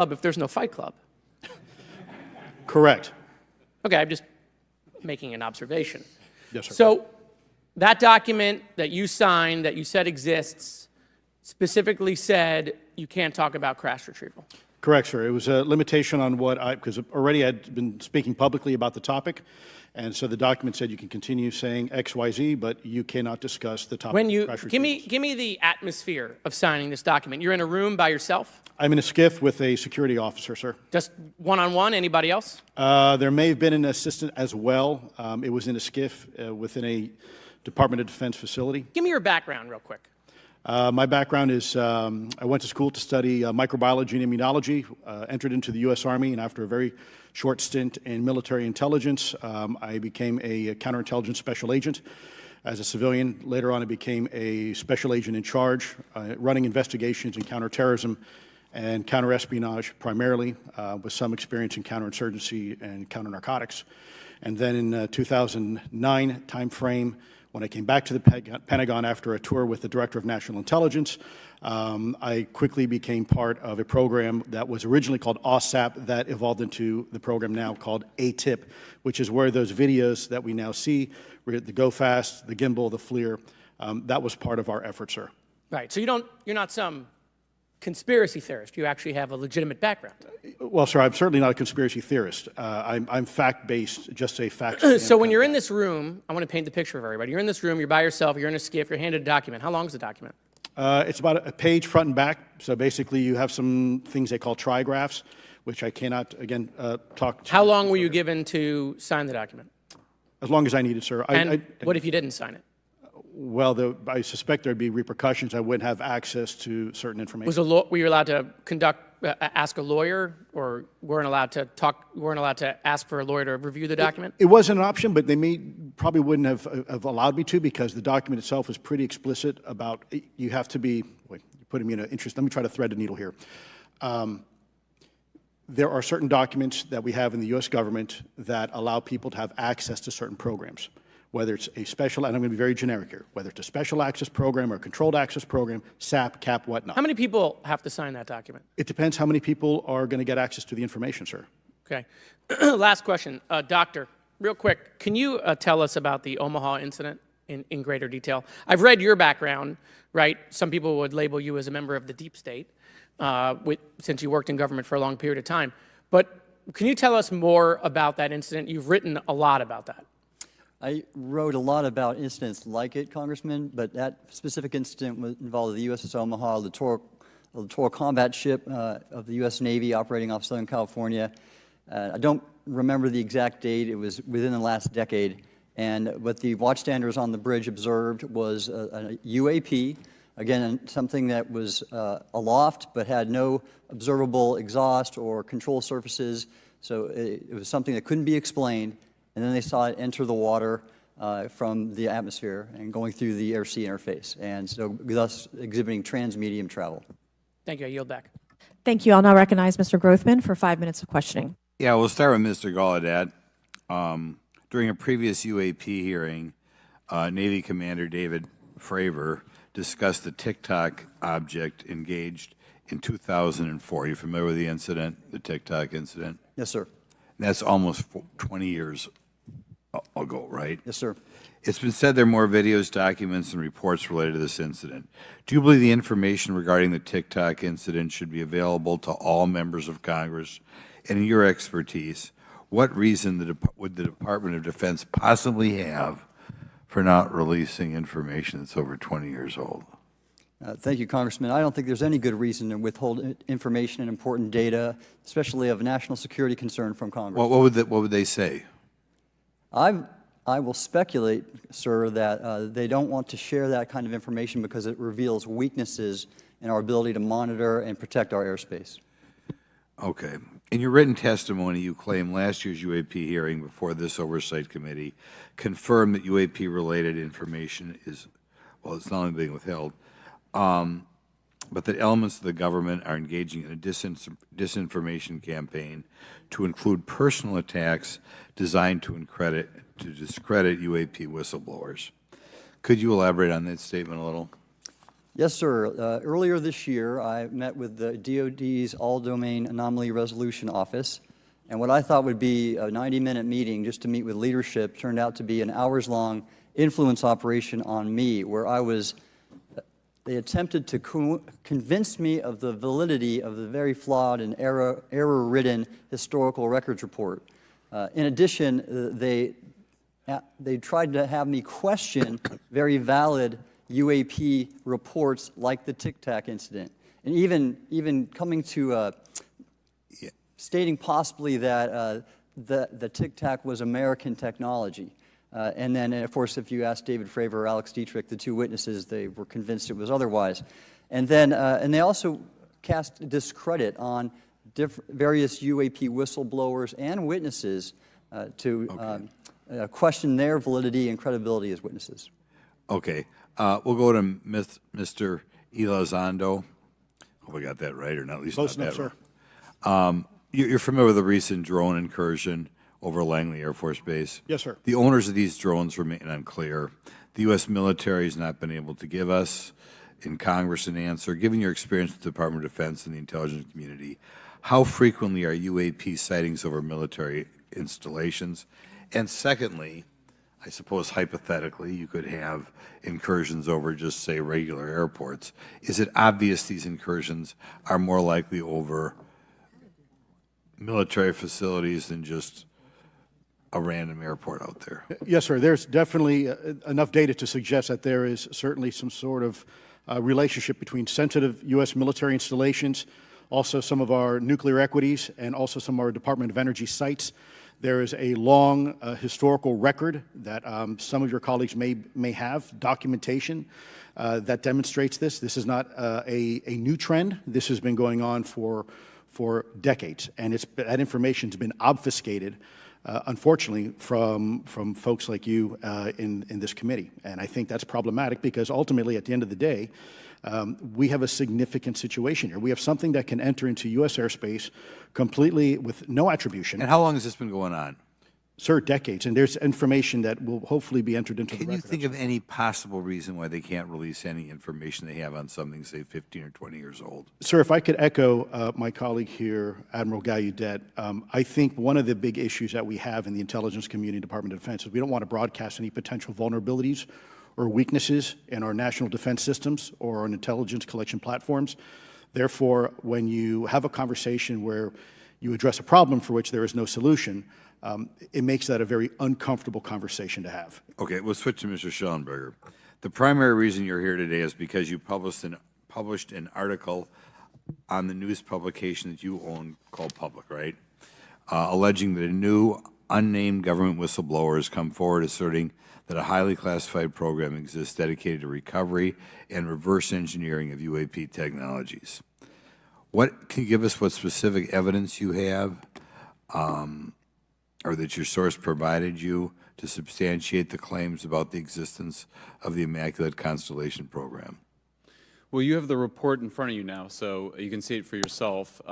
if there's no Fight Club? Correct. Okay, I'm just making an observation. Yes, sir. So that document that you signed, that you said exists, specifically said you can't talk about crash retrieval. Correct, sir. It was a limitation on what because already I'd been speaking publicly about the topic, and so the document said you can continue saying X, Y, Z, but you cannot discuss the topic When you of crash give retrievals. me the atmosphere of signing this document. You're in a room by yourself, I'm in a skiff with a security officer, sir. just one-on-one. Anybody else? There may have been an assistant as well. It was in a skiff within a Department of Defense facility. Give me your background real quick. My background is I went to school to study microbiology and immunology, entered into the U.S. Army, and after a very short stint in military intelligence, I became a counterintelligence special agent. As a civilian, later on I became a special agent in charge, running investigations in counterterrorism and counterespionage primarily, with some experience in counterinsurgency and counternarcotics. And then in 2009 timeframe, when I came back to the Pentagon after a tour with the Director of National Intelligence, I quickly became part of a program that was originally called OSAP that evolved into the program now called ATIP, which is where those videos that we now see, the Go Fast, the Gimbal, the FLIR, that was part of our effort, sir. Right. So you're not some conspiracy theorist. You actually have a legitimate background. Well, sir, I'm certainly not a conspiracy theorist. I'm fact-based, just a fact. So when you're in this room, I want to paint the picture of everybody. You're in this room, you're by yourself, you're in a skiff, you're handed a document. How long is the document? It's about a page front and back. So basically you have some things they call trigraphs, which I cannot, again, talk to. How long were you given to sign the document? As long as I needed, sir. And what if you didn't sign it? Well, I suspect there'd be repercussions. I wouldn't have access to certain information. Were you allowed to ask a lawyer, or weren't allowed to ask for a lawyer to review the document? It wasn't an option, but they probably wouldn't have allowed me to, because the document itself was pretty explicit about you have to be, wait, you're putting me in an interest. Let me try to thread the needle here. There are certain documents that we have in the U.S. government that allow people to have access to certain programs, whether it's a special, and I'm going to be very generic here, whether it's a special access program or a controlled access program, SAP, CAP, whatnot. How many people have to sign that document? It depends how many people are going to get access to the information, sir. Okay. Last question. Doctor, real quick, can you tell us about the Omaha incident in greater detail? I've read your background, right? Some people would label you as a member of the deep state, since you worked in government for a long period of time. But can you tell us more about that incident? You've written a lot about that. I wrote a lot about incidents like it, Congressman, but that specific incident involved the USS Omaha, a littoral combat ship of the U.S. Navy operating off Southern California. I don't remember the exact date. It was within the last decade. And what the watchstanders on the bridge observed was a UAP, again, something that was aloft but had no observable exhaust or control surfaces. So it was something that couldn't be explained. And then they saw it enter the water from the atmosphere and going through the air-sea interface, and so thus exhibiting transmedium travel. Thank you. I yield back. Thank you. I'll now recognize Mr. Grothman for 5 minutes of questioning. Yeah, we'll start with Mr. Gallaudet. During a previous UAP hearing, Navy Commander David Fravor discussed the TikTok object engaged in 2004. Are you familiar with the incident, the TikTok incident? Yes, sir. And that's almost 20 years ago, right? Yes, sir. It's been said there are more videos, documents, and reports related to this incident. Do you believe the information regarding the TikTok incident should be available to all members of Congress? And in your expertise, what reason would the Department of Defense possibly have for not releasing information that's over 20 years old? Thank you, Congressman. I don't think there's any good reason to withhold information and important data, especially of national security concern, from Congress. What would they say? I will speculate, sir, that they don't want to share that kind of information because it reveals weaknesses in our ability to monitor and protect our airspace. Okay. In your written testimony, you claim last year's UAP hearing before this Oversight Committee confirmed that UAP-related information is, well, it's not only being withheld, but that elements of the government are engaging in a disinformation campaign to include personal attacks designed to discredit UAP whistleblowers. Could you elaborate on that statement a little? Yes, sir. Earlier this year, I met with the DoD's All-Domain Anomaly Resolution Office, and what I thought would be a 90-minute meeting just to meet with leadership turned out to be an hours-long influence operation on me, where they attempted to convince me of the validity of the very flawed and error-ridden historical records report. In addition, they tried to have me question very valid UAP reports like the Tic Tac incident, and even coming to stating possibly that the Tic Tac was American technology. And then, of course, if you ask David Fravor or Alex Dietrich, the two witnesses, they were convinced it was otherwise. And then, and they also cast discredit on various UAP whistleblowers and witnesses to question their validity and credibility as witnesses. Okay. We'll go to Mr. Elizondo. Hope I got that right, or not at least Close not enough, that sir. right. You're familiar with the recent drone incursion over Langley Air Force Base? Yes, sir. The owners of these drones remain unclear. The U.S. military has not been able to give us in Congress an answer. Given your experience with the Department of Defense and the intelligence community, how frequently are UAP sightings over military installations? And secondly, I suppose hypothetically you could have incursions over just, say, regular airports. Is it obvious these incursions are more likely over military facilities than just a random airport out there? Yes, sir. There's definitely enough data to suggest that there is certainly some sort of relationship between sensitive U.S. military installations, also some of our nuclear equities, and also some of our Department of Energy sites. There is a long historical record that some of your colleagues may have, documentation that demonstrates this. This is not a new trend. This has been going on for decades, and that information has been obfuscated, unfortunately, from folks like you in this committee. And I think that's problematic because ultimately, at the end of the day, we have a significant situation here. We have something that can enter into U.S. airspace completely with no attribution. And how long has this been going on? Sir, decades. And there's information that will hopefully be entered into the Can you record. think of any possible reason why they can't release any information they have on something, say, 15 or 20 years old? Sir, if I could echo my colleague here, Admiral Gallaudet, I think one of the big issues that we have in the intelligence community, Department of Defense, is we don't want to broadcast any potential vulnerabilities or weaknesses in our national defense systems or on intelligence collection platforms. Therefore, when you have a conversation where you address a problem for which there is no solution, it makes that a very uncomfortable conversation to have. Okay, we'll switch to Mr. Schellenberger. The primary reason you're here today is because you published an article on the news publication that you own called Public, right? Alleging that a new unnamed government whistleblower has come forward asserting that a highly classified program exists dedicated to recovery and reverse engineering of UAP technologies. Can you give us what specific evidence you have or that your source provided you to substantiate the claims about the existence of the Immaculate Constellation program? Well, you have the report in front of you now, so you can see it for yourself.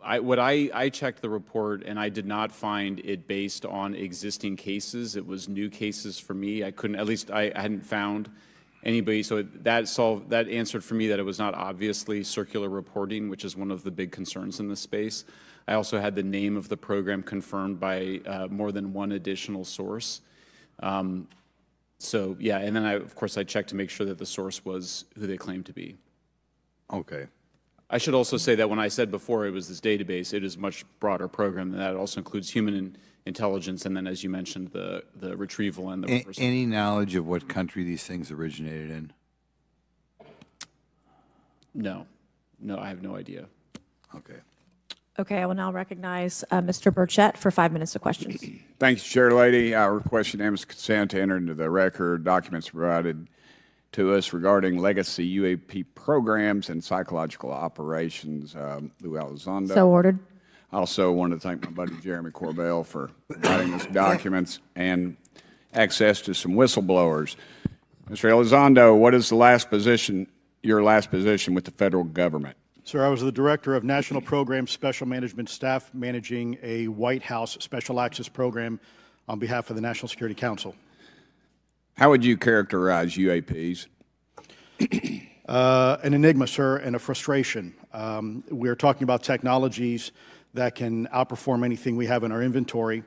I checked the report, and I did not find it based on existing cases. It was new cases for me. I hadn't found anybody. So that answered for me that it was not obviously circular reporting, which is one of the big concerns in this space. I also had the name of the program confirmed by more than one additional source. So yeah, and then of course I checked to make sure that the source was who they claimed to be. Okay. I should also say that when I said before it was this database, it is a much broader program than that. It also includes human intelligence, and then, as you mentioned, the retrieval and the reversal. Any knowledge of what country these things originated in? No, I have no idea. Okay. Okay, I will now recognize Mr. Burchett for 5 minutes of questions. Thank you, Chair Lady. I request unanimous consent to enter into the record documents provided to us regarding legacy UAP programs and psychological operations. Lou Elizondo. So ordered. I also wanted to thank my buddy Jeremy Corbell for providing us documents and access to some whistleblowers. Mr. Elizondo, what is your last position with the federal government? Sir, I was the Director of National Program Special Management Staff managing a White House Special Access Program on behalf of the National Security Council. How would you characterize UAPs? An enigma, sir, and a frustration. We're talking about technologies that can outperform anything we have in our inventory.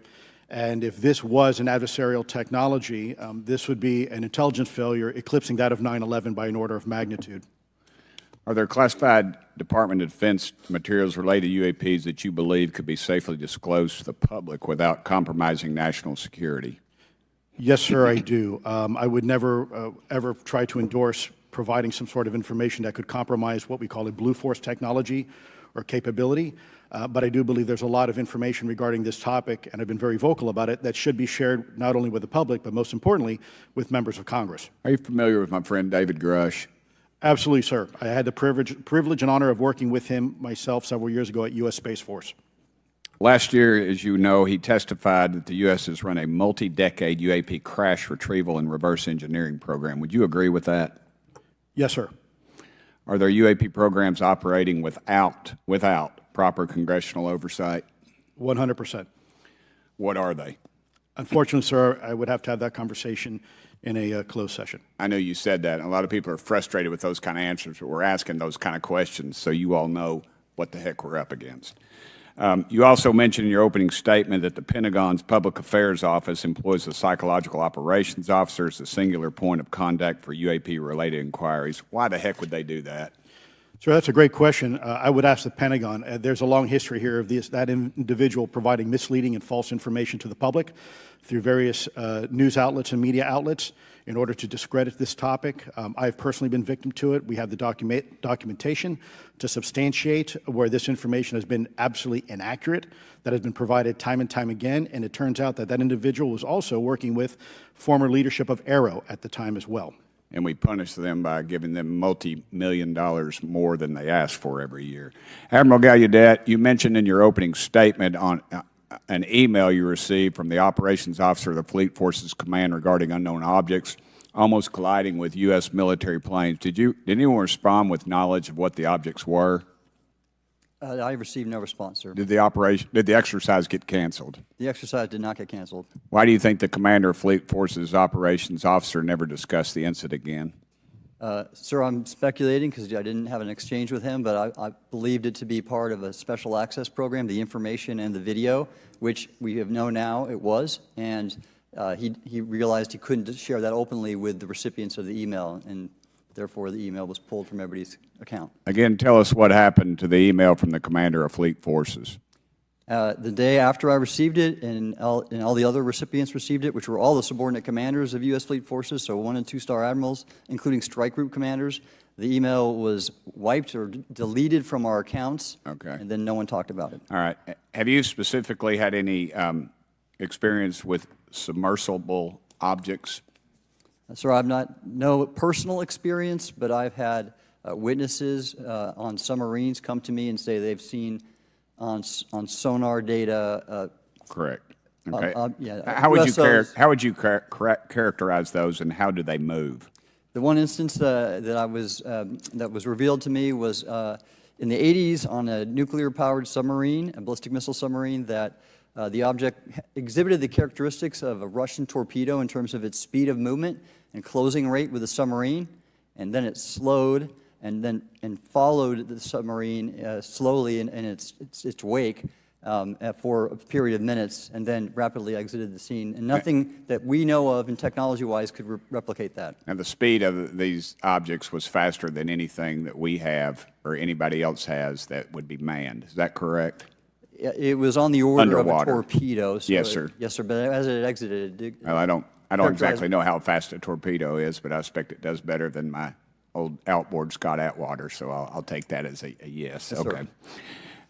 And if this was an adversarial technology, this would be an intelligence failure eclipsing that of 9/11 by an order of magnitude. Are there classified Department of Defense materials related to UAPs that you believe could be safely disclosed to the public without compromising national security? Yes, sir, I do. I would never, ever try to endorse providing some sort of information that could compromise what we call a blue force technology or capability. But I do believe there's a lot of information regarding this topic, and I've been very vocal about it, that should be shared not only with the public, but most importantly, with members of Congress. Are you familiar with my friend David Grush? Absolutely, sir. I had the privilege and honor of working with him myself several years ago at U.S. Space Force. Last year, as you know, he testified that the U.S. has run a multi-decade UAP crash retrieval and reverse engineering program. Would you agree with that? Yes, sir. Are there UAP programs operating without proper congressional oversight? 100%. What are they? Unfortunately, sir, I would have to have that conversation in a closed session. I know you said that, and a lot of people are frustrated with those kind of answers, but we're asking those kind of questions so you all know what the heck we're up against. You also mentioned in your opening statement that the Pentagon's Public Affairs Office employs a psychological operations officer as the singular point of contact for UAP-related inquiries. Why the heck would they do that? Sir, that's a great question. I would ask the Pentagon. There's a long history here of that individual providing misleading and false information to the public through various news outlets and media outlets in order to discredit this topic. I've personally been victim to it. We have the documentation to substantiate where this information has been absolutely inaccurate, that has been provided time and time again, and it turns out that that individual was also working with former leadership of Arrow at the time as well. And we punish them by giving them multi-million dollars more than they ask for every year. Admiral Gallaudet, you mentioned in your opening statement on an email you received from the operations officer of the Fleet Forces Command regarding unknown objects almost colliding with U.S. military planes. Did anyone respond with knowledge of what the objects were? I received no response, sir. Did the exercise get canceled? The exercise did not get canceled. Why do you think the commander of Fleet Forces operations officer never discussed the incident again? Sir, I'm speculating because I didn't have an exchange with him, but I believed it to be part of a special access program, the information and the video, which we have known now it was, and he realized he couldn't share that openly with the recipients of the email, and therefore the email was pulled from everybody's account. Again, tell us what happened to the email from the commander of Fleet Forces. The day after I received it, and all the other recipients received it, which were all the subordinate commanders of U.S. Fleet Forces, so 1- and 2-star admirals, including strike group commanders, the email was wiped or deleted from our accounts, Okay. and then no one talked about it. All right. Have you specifically had any experience with submersible objects? Sir, I've no personal experience, but I've had witnesses on submarines come to me and say they've seen on sonar data. Correct. Okay. Yeah, how would USOs. how would you characterize those, and how do they move? The one instance that was revealed to me was in the 80s on a nuclear-powered submarine, a ballistic missile submarine, that the object exhibited the characteristics of a Russian torpedo in terms of its speed of movement and closing rate with the submarine, and then it slowed and followed the submarine slowly in its wake for a period of minutes, and then rapidly exited the scene. And nothing that we know of, and technology-wise, could replicate that. And the speed of these objects was faster than anything that we have or anybody else has that would be manned. Is that correct? It was on the order Underwater. of a torpedo. So Yes, sir. Yes, sir. But as it exited, it did. Well, I don't exactly know how fast a torpedo is, but I expect it does better than my old outboard Scott Atwater, so I'll take that as a yes. Yes, okay.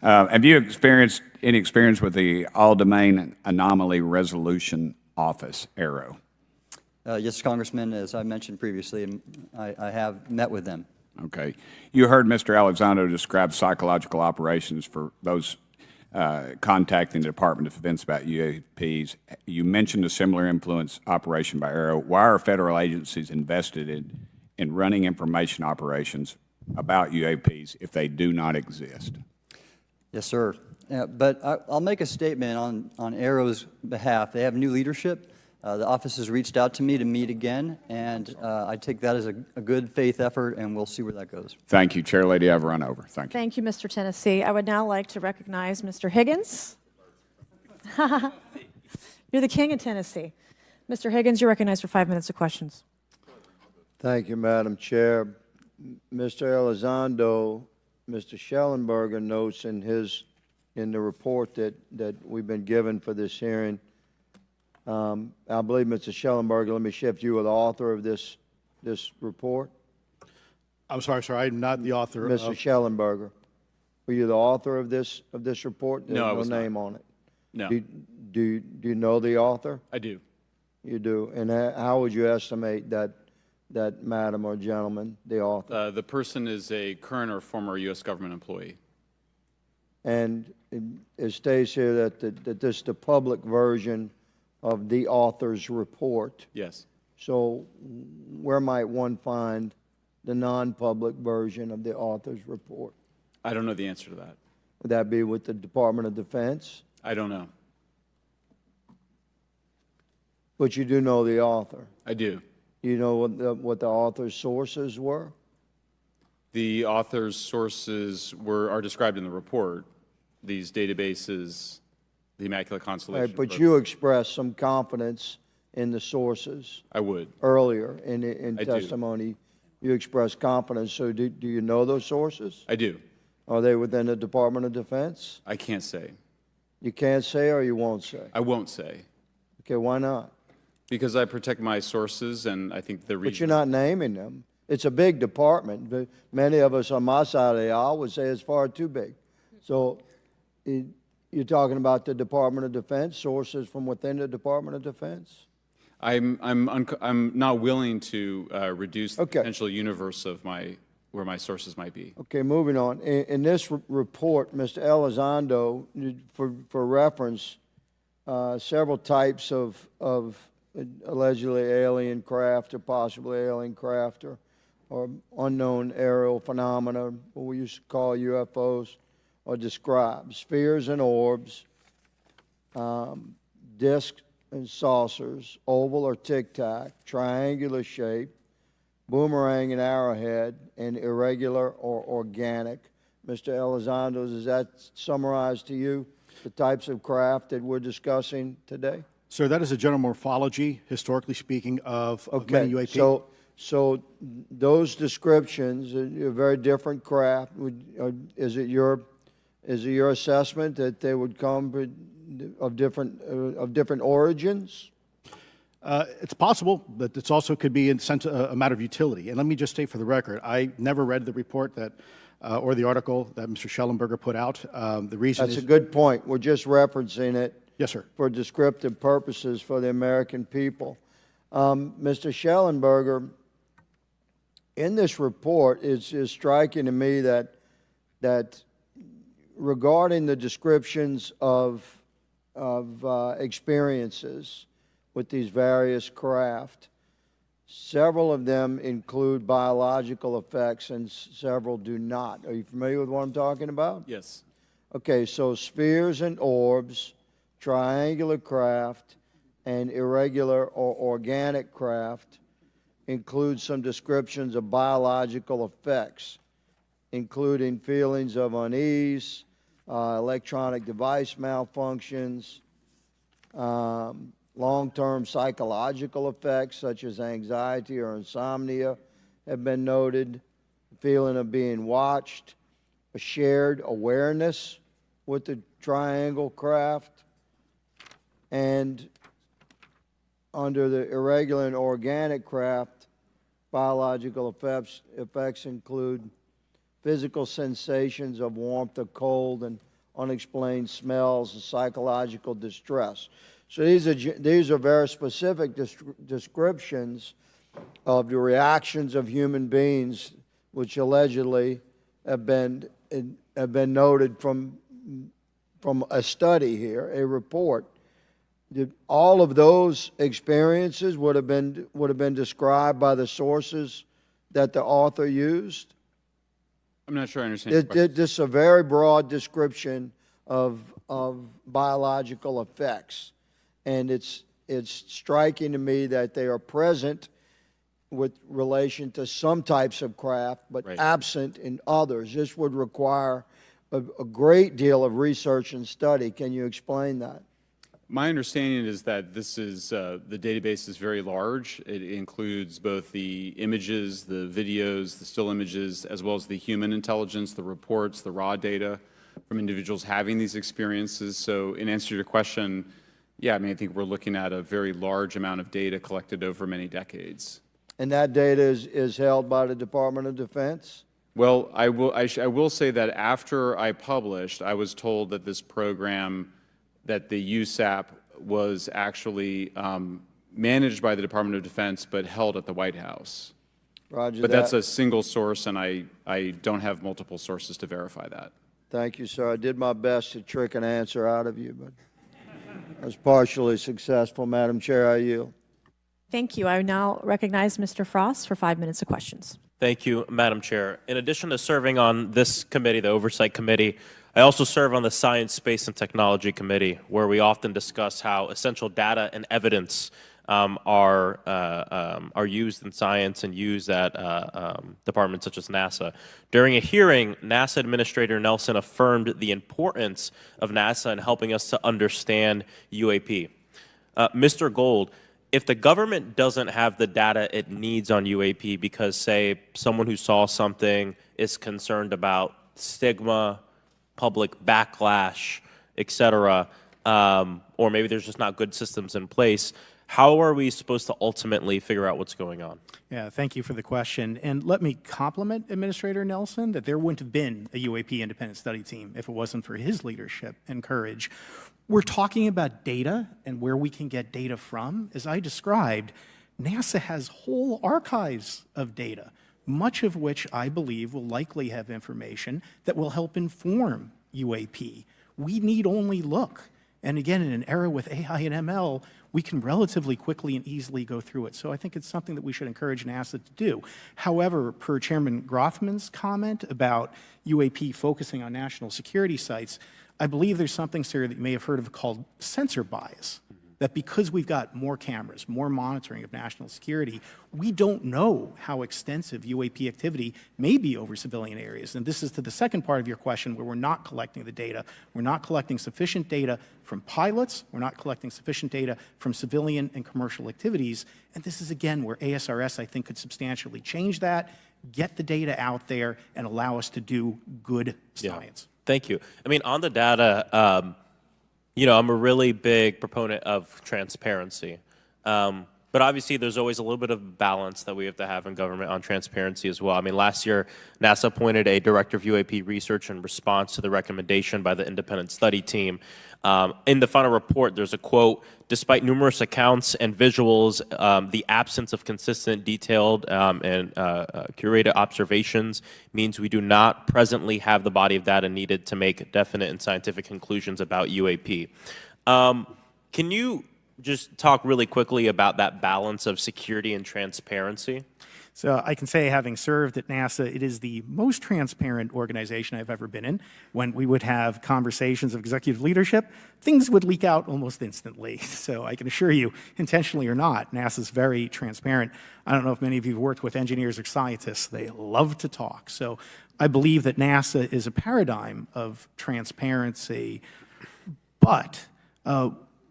sir. Have you experienced any experience with the All-Domain Anomaly Resolution Office, ARROW? Yes, Congressman, as I mentioned previously, I have met with them. Okay. You heard Mr. Elizondo describe psychological operations for those contacting the Department of Defense about UAPs. You mentioned a similar influence operation by ARROW. Why are federal agencies invested in running information operations about UAPs if they do not exist? Yes, sir. But I'll make a statement on ARROW's behalf. They have new leadership. The office has reached out to me to meet again, and I take that as a good faith effort, and we'll see where that goes. Thank you, Chair Lady. I've run over. Thank you. Thank you, Mr. Tennessee. I would now like to recognize Mr. Higgins. You're the king of Tennessee. Mr. Higgins, you're recognized for 5 minutes of questions. Thank you, Madam Chair. Mr. Elizondo, Mr. Schellenberger notes in the report that we've been given for this hearing. I believe, Mr. Schellenberger, let me shift you, are the author of this report. I'm sorry, sir, I'm not the author of. Mr. Schellenberger, were you the author of this report? No, I There's was no not. name on it. No, Do you know the author? I do. You do. And how would you estimate that madam or gentleman, the author? The person is a current or former U.S. government employee. And it states here that this is the public version of the author's report. Yes. So where might one find the non-public version of the author's report? I don't know the answer to that. Would that be with the Department of Defense? I don't know. But you do know the author. I do. You know what the author's sources were? The author's sources are described in the report. These databases, the Immaculate Constellation. Right, but program. you expressed some confidence in the sources I would. earlier in I do. testimony. You expressed confidence. So do you know those sources? I do. Are they within the Department of Defense? I can't say. You can't say or you won't say? I won't say. Okay, why not? Because I protect my sources, and I think the reason. But you're not naming them. It's a big department, but many of us on my side of the aisle would say it's far too big. So you're talking about the Department of Defense, sources from within the Department of Defense? I'm not willing to reduce the Okay. potential universe of where my sources might be. Okay, moving on. In this report, Mr. Elizondo, for reference, several types of allegedly alien craft or possibly alien craft or unknown aerial phenomena, what we used to call UFOs, are described. Spheres and orbs, discs and saucers, oval or tic-tac, triangular shape, boomerang and arrowhead, and irregular or organic. Mr. Elizondo, does that summarize to you the types of craft that we're discussing today? Sir, that is a general morphology, historically speaking, of many Okay, UAP. so those descriptions are very different craft. Is it your assessment that they would come of different origins? It's possible, but it's also could be in sense a matter of utility. And let me just state for the record, I never read the report that or the article that Mr. Schellenberger put out. The reason That's is a good point. We're just referencing it. Yes, sir. For descriptive purposes for the American people. Mr. Schellenberger, in this report, it's striking to me that regarding the descriptions of experiences with these various craft, several of them include biological effects and several do not. Are you familiar with what I'm talking about? Yes. Okay, so spheres and orbs, triangular craft, and irregular or organic craft include some descriptions of biological effects, including feelings of unease, electronic device malfunctions, long-term psychological effects such as anxiety or insomnia have been noted, feeling of being watched, a shared awareness with the triangle craft, and under the irregular and organic craft, biological effects include physical sensations of warmth or cold and unexplained smells and psychological distress. So these are very specific descriptions of the reactions of human beings, which allegedly have been noted from a study here, a report. All of those experiences would have been described by the sources that the author used. I'm not sure I understand. your question. This is a very broad description of biological effects, and it's it's striking to me that they are present with relation to some types of craft, but Right. absent in others. This would require a great deal of research and study. Can you explain that? My understanding is that this is, the database is very large. It includes both the images, the videos, the still images, as well as the human intelligence, the reports, the raw data from individuals having these experiences. So in answer to your question, yeah, I mean, I think we're looking at a very large amount of data collected over many decades. And that data is held by the Department of Defense? Well, I will say that after I published, I was told that this program, that the USAP was actually managed by the Department of Defense, but held at the White House. Roger But that. that's a single source, and I don't have multiple sources to verify that. Thank you, sir. I did my best to trick an answer out of you, but I was partially successful. Madam Chair, I yield. Thank you. I now recognize Mr. Frost for 5 minutes of questions. Thank you, Madam Chair. In addition to serving on this committee, the Oversight Committee, I also serve on the Science, Space, and Technology Committee, where we often discuss how essential data and evidence are used in science and used at departments such as NASA. During a hearing, NASA Administrator Nelson affirmed the importance of NASA in helping us to understand UAP. Mr. Gold, if the government doesn't have the data it needs on UAP because, say, someone who saw something is concerned about stigma, public backlash, et cetera, or maybe there's just not good systems in place, how are we supposed to ultimately figure out what's going on? Yeah, thank you for the question. And let me compliment Administrator Nelson that there wouldn't have been a UAP independent study team if it wasn't for his leadership and courage. We're talking about data and where we can get data from. As I described, NASA has whole archives of data, much of which I believe will likely have information that will help inform UAP. We need only look. And again, in an era with AI and ML, we can relatively quickly and easily go through it. So I think it's something that we should encourage NASA to do. However, per Chairman Grothman's comment about UAP focusing on national security sites, I believe there's something, sir, that you may have heard of called sensor bias. That because we've got more cameras, more monitoring of national security, we don't know how extensive UAP activity may be over civilian areas. And this is to the second part of your question where we're not collecting the data. We're not collecting sufficient data from pilots. We're not collecting sufficient data from civilian and commercial activities. And this is, again, where ASRS, I think, could substantially change that, get the data out there, and allow us to do good science. Yeah. Thank you. I mean, on the data, you know, I'm a really big proponent of transparency. But obviously, there's always a little bit of balance that we have to have in government on transparency as well. I mean, last year, NASA appointed a director of UAP research in response to the recommendation by the independent study team. In the final report, there's a quote, "Despite numerous accounts and visuals, the absence of consistent, detailed, and curated observations means we do not presently have the body of data needed to make definite and scientific conclusions about UAP." Can you just talk really quickly about that balance of security and transparency? So I can say, having served at NASA, it is the most transparent organization I've ever been in. When we would have conversations of executive leadership, things would leak out almost instantly. So I can assure you, intentionally or not, NASA's very transparent. I don't know if many of you have worked with engineers or scientists. They love to talk. So I believe that NASA is a paradigm of transparency, but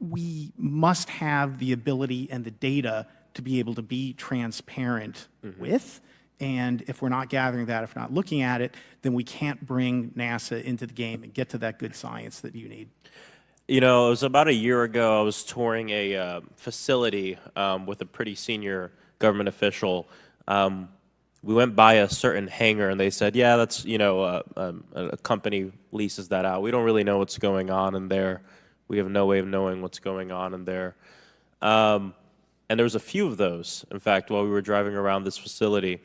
we must have the ability and the data to be able to be transparent with. And if we're not gathering that, if we're not looking at it, then we can't bring NASA into the game and get to that good science that you need. You know, it was about a year ago, I was touring a facility with a pretty senior government official. We went by a certain hangar and they said, yeah, that's, you know, a company leases that out. We don't really know what's going on in there. We have no way of knowing what's going on in there. And there was a few of those, in fact, while we were driving around this facility.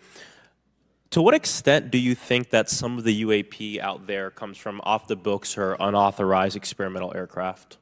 To what extent do you think that some of the UAP out there comes from off the books or unauthorized experimental aircraft?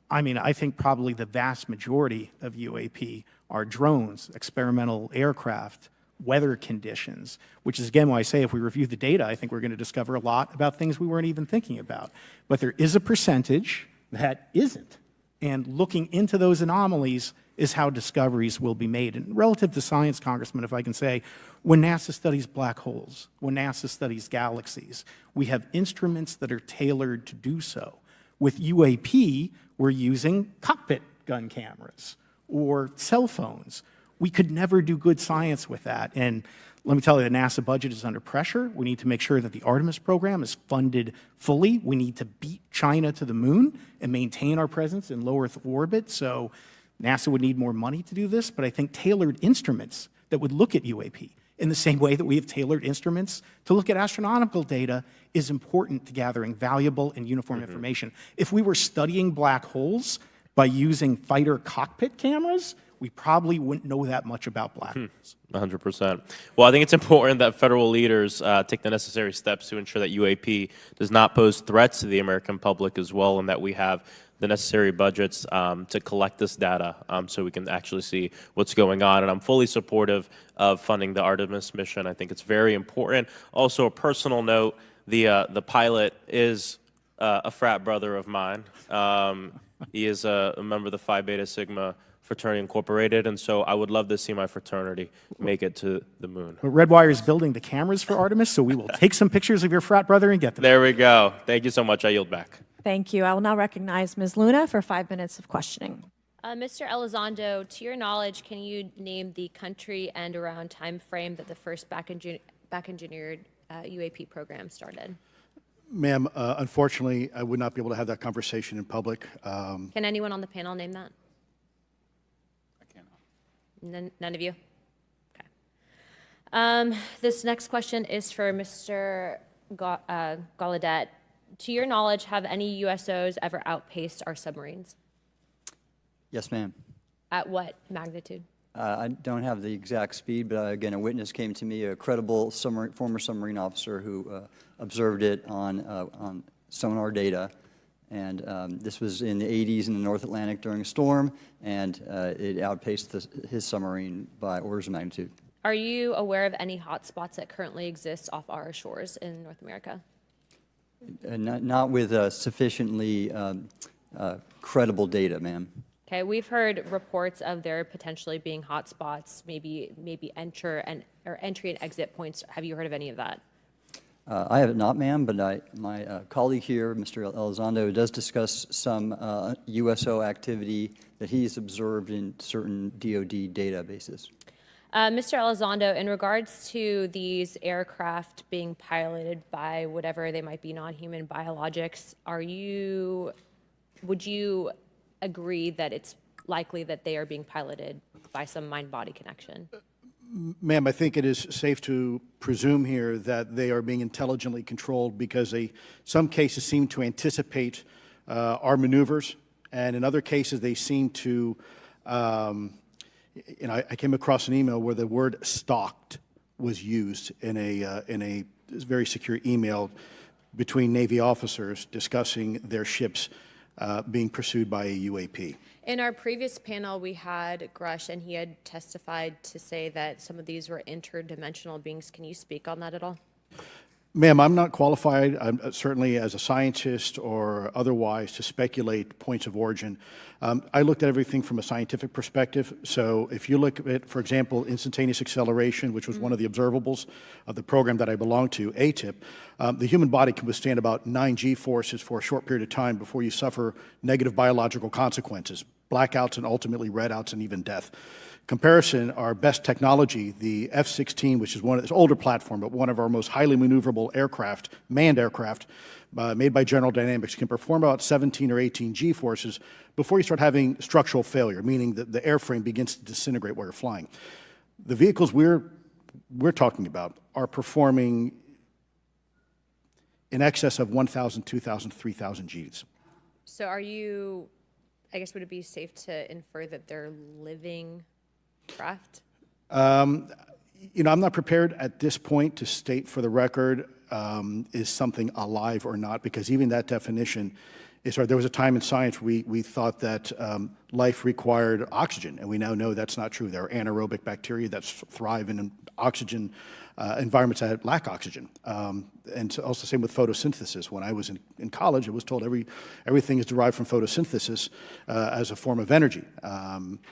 I mean, I think probably the vast majority of UAP are drones, experimental aircraft, weather conditions, which is, again, why I say if we review the data, I think we're going to discover a lot about things we weren't even thinking about. But there is a percentage that isn't. And looking into those anomalies is how discoveries will be made. And relative to science, Congressman, if I can say, when NASA studies black holes, when NASA studies galaxies, we have instruments that are tailored to do so. With UAP, we're using cockpit gun cameras or cell phones. We could never do good science with that. And let me tell you, the NASA budget is under pressure. We need to make sure that the Artemis program is funded fully. We need to beat China to the moon and maintain our presence in low Earth orbit. So NASA would need more money to do this, but I think tailored instruments that would look at UAP in the same way that we have tailored instruments to look at astronomical data is important to gathering valuable and uniform information. If we were studying black holes by using fighter cockpit cameras, we probably wouldn't know that much about black holes. 100%. Well, I think it's important that federal leaders take the necessary steps to ensure that UAP does not pose threats to the American public as well, and that we have the necessary budgets to collect this data so we can actually see what's going on. And I'm fully supportive of funding the Artemis mission. I think it's very important. Also, a personal note, the pilot is a frat brother of mine. He is a member of the Phi Beta Sigma Fraternity Incorporated, and so I would love to see my fraternity make it to the moon. But Redwire is building the cameras for Artemis, so we will take some pictures of your frat brother and get them. There we go. Thank you so much. I yield back. Thank you. I will now recognize Ms. Luna for 5 minutes of questioning. Mr. Elizondo, to your knowledge, can you name the country and around time frame that the first back-engineered UAP program started? Ma'am, unfortunately, I would not be able to have that conversation in public. Can anyone on the panel name that? None of you? Okay. This next question is for Mr. Gallaudet. To your knowledge, have any USOs ever outpaced our submarines? Yes, ma'am. At what magnitude? I don't have the exact speed, but again, a witness came to me, a credible former submarine officer who observed it on sonar data. And this was in the 80s in the North Atlantic during a storm, and it outpaced his submarine by orders of magnitude. Are you aware of any hotspots that currently exist off our shores in North America? Not with sufficiently credible data, ma'am. Okay, we've heard reports of there potentially being hotspots, maybe entry and exit points. Have you heard of any of that? I have not, ma'am, but my colleague here, Mr. Elizondo, does discuss some USO activity that he's observed in certain DoD databases. Mr. Elizondo, in regards to these aircraft being piloted by whatever they might be, non-human biologics, would you agree that it's likely that they are being piloted by some mind-body connection? Ma'am, I think it is safe to presume here that they are being intelligently controlled because some cases seem to anticipate our maneuvers, and in other cases they seem to, I came across an email where the word stalked was used in a very secure email between Navy officers discussing their ships being pursued by a UAP. In our previous panel, we had Grush, and he had testified to say that some of these were interdimensional beings. Can you speak on that at all? Ma'am, I'm not qualified, certainly as a scientist or otherwise, to speculate points of origin. I looked at everything from a scientific perspective. So if you look at, for example, instantaneous acceleration, which was one of the observables of the program that I belong to, ATIP, the human body can withstand about 9 G-forces for a short period of time before you suffer negative biological consequences, blackouts and ultimately redouts and even death. Comparison, our best technology, the F-16, which is it's an older platform, but one of our most highly maneuverable aircraft, manned aircraft, made by General Dynamics, can perform about 17 or 18 G-forces before you start having structural failure, meaning that the airframe begins to disintegrate while you're flying. The vehicles we're talking about are performing in excess of 1,000, 2,000, 3,000 Gs. So would it be safe to infer that they're living craft? I'm not prepared at this point to state for the record is something alive or not, because even that definition there was a time in science we thought that life required oxygen, and we now know that's not true. There are anaerobic bacteria that thrive in oxygen environments that lack oxygen. And so also same with photosynthesis. When I was in college, I was told everything is derived from photosynthesis as a form of energy.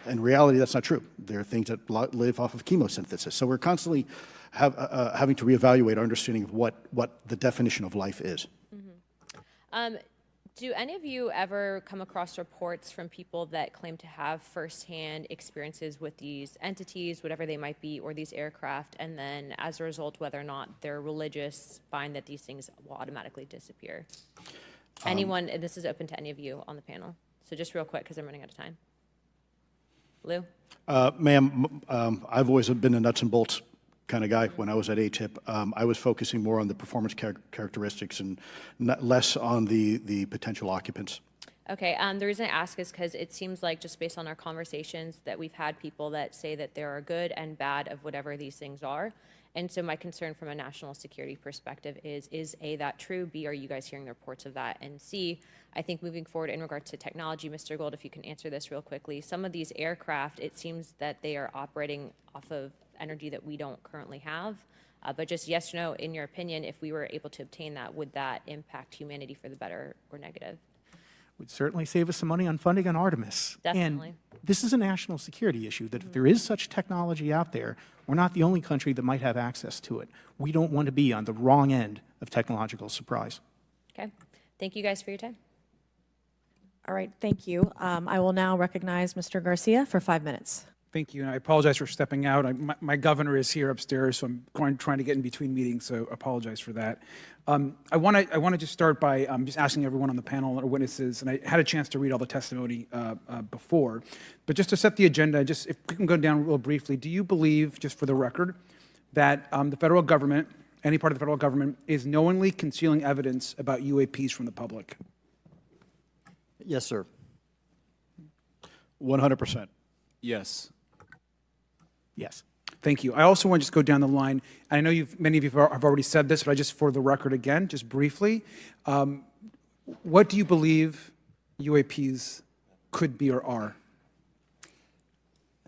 In reality, that's not true. There are things that live off of chemosynthesis. So we're constantly having to reevaluate our understanding of what the definition of life is. Do any of you ever come across reports from people that claim to have firsthand experiences with these entities, whatever they might be, or these aircraft, and then as a result, whether or not they're religious, find that these things will automatically disappear? Anyone, and this is open to any of you on the panel. So just real quick, because I'm running out of time. Lou? Ma'am, I've always been a nuts and bolts kind of guy. When I was at ATIP, I was focusing more on the performance characteristics and less on the potential occupants. Okay, the reason I ask is because it seems like just based on our conversations that we've had people that say that there are good and bad of whatever these things are. And so my concern from a national security perspective is A, that true? B, are you guys hearing the reports of that? And C, I think moving forward in regards to technology, Mr. Gold, if you can answer this real quickly, some of these aircraft, it seems that they are operating off of energy that we don't currently have. But just yes or no, in your opinion, if we were able to obtain that, would that impact humanity for the better or negative? Would certainly save us some money on funding on Artemis. Definitely. And this is a national security issue, that if there is such technology out there, we're not the only country that might have access to it. We don't want to be on the wrong end of technological surprise. Okay, thank you guys for your time. All right, thank you. I will now recognize Mr. Garcia for 5 minutes. Thank you, and I apologize for stepping out. My governor is here upstairs, so I'm trying to get in between meetings, so apologize for that. I want to just start by just asking everyone on the panel or witnesses, and I had a chance to read all the testimony before, but just to set the agenda, just if we can go down real briefly, do you believe, just for the record, that the federal government, any part of the federal government, is knowingly concealing evidence about UAPs from the public? Yes, sir. 100%. Yes. Yes. Thank you. I also want to just go down the line. I know many of you have already said this, but I just, for the record again, just briefly, what do you believe UAPs could be or are?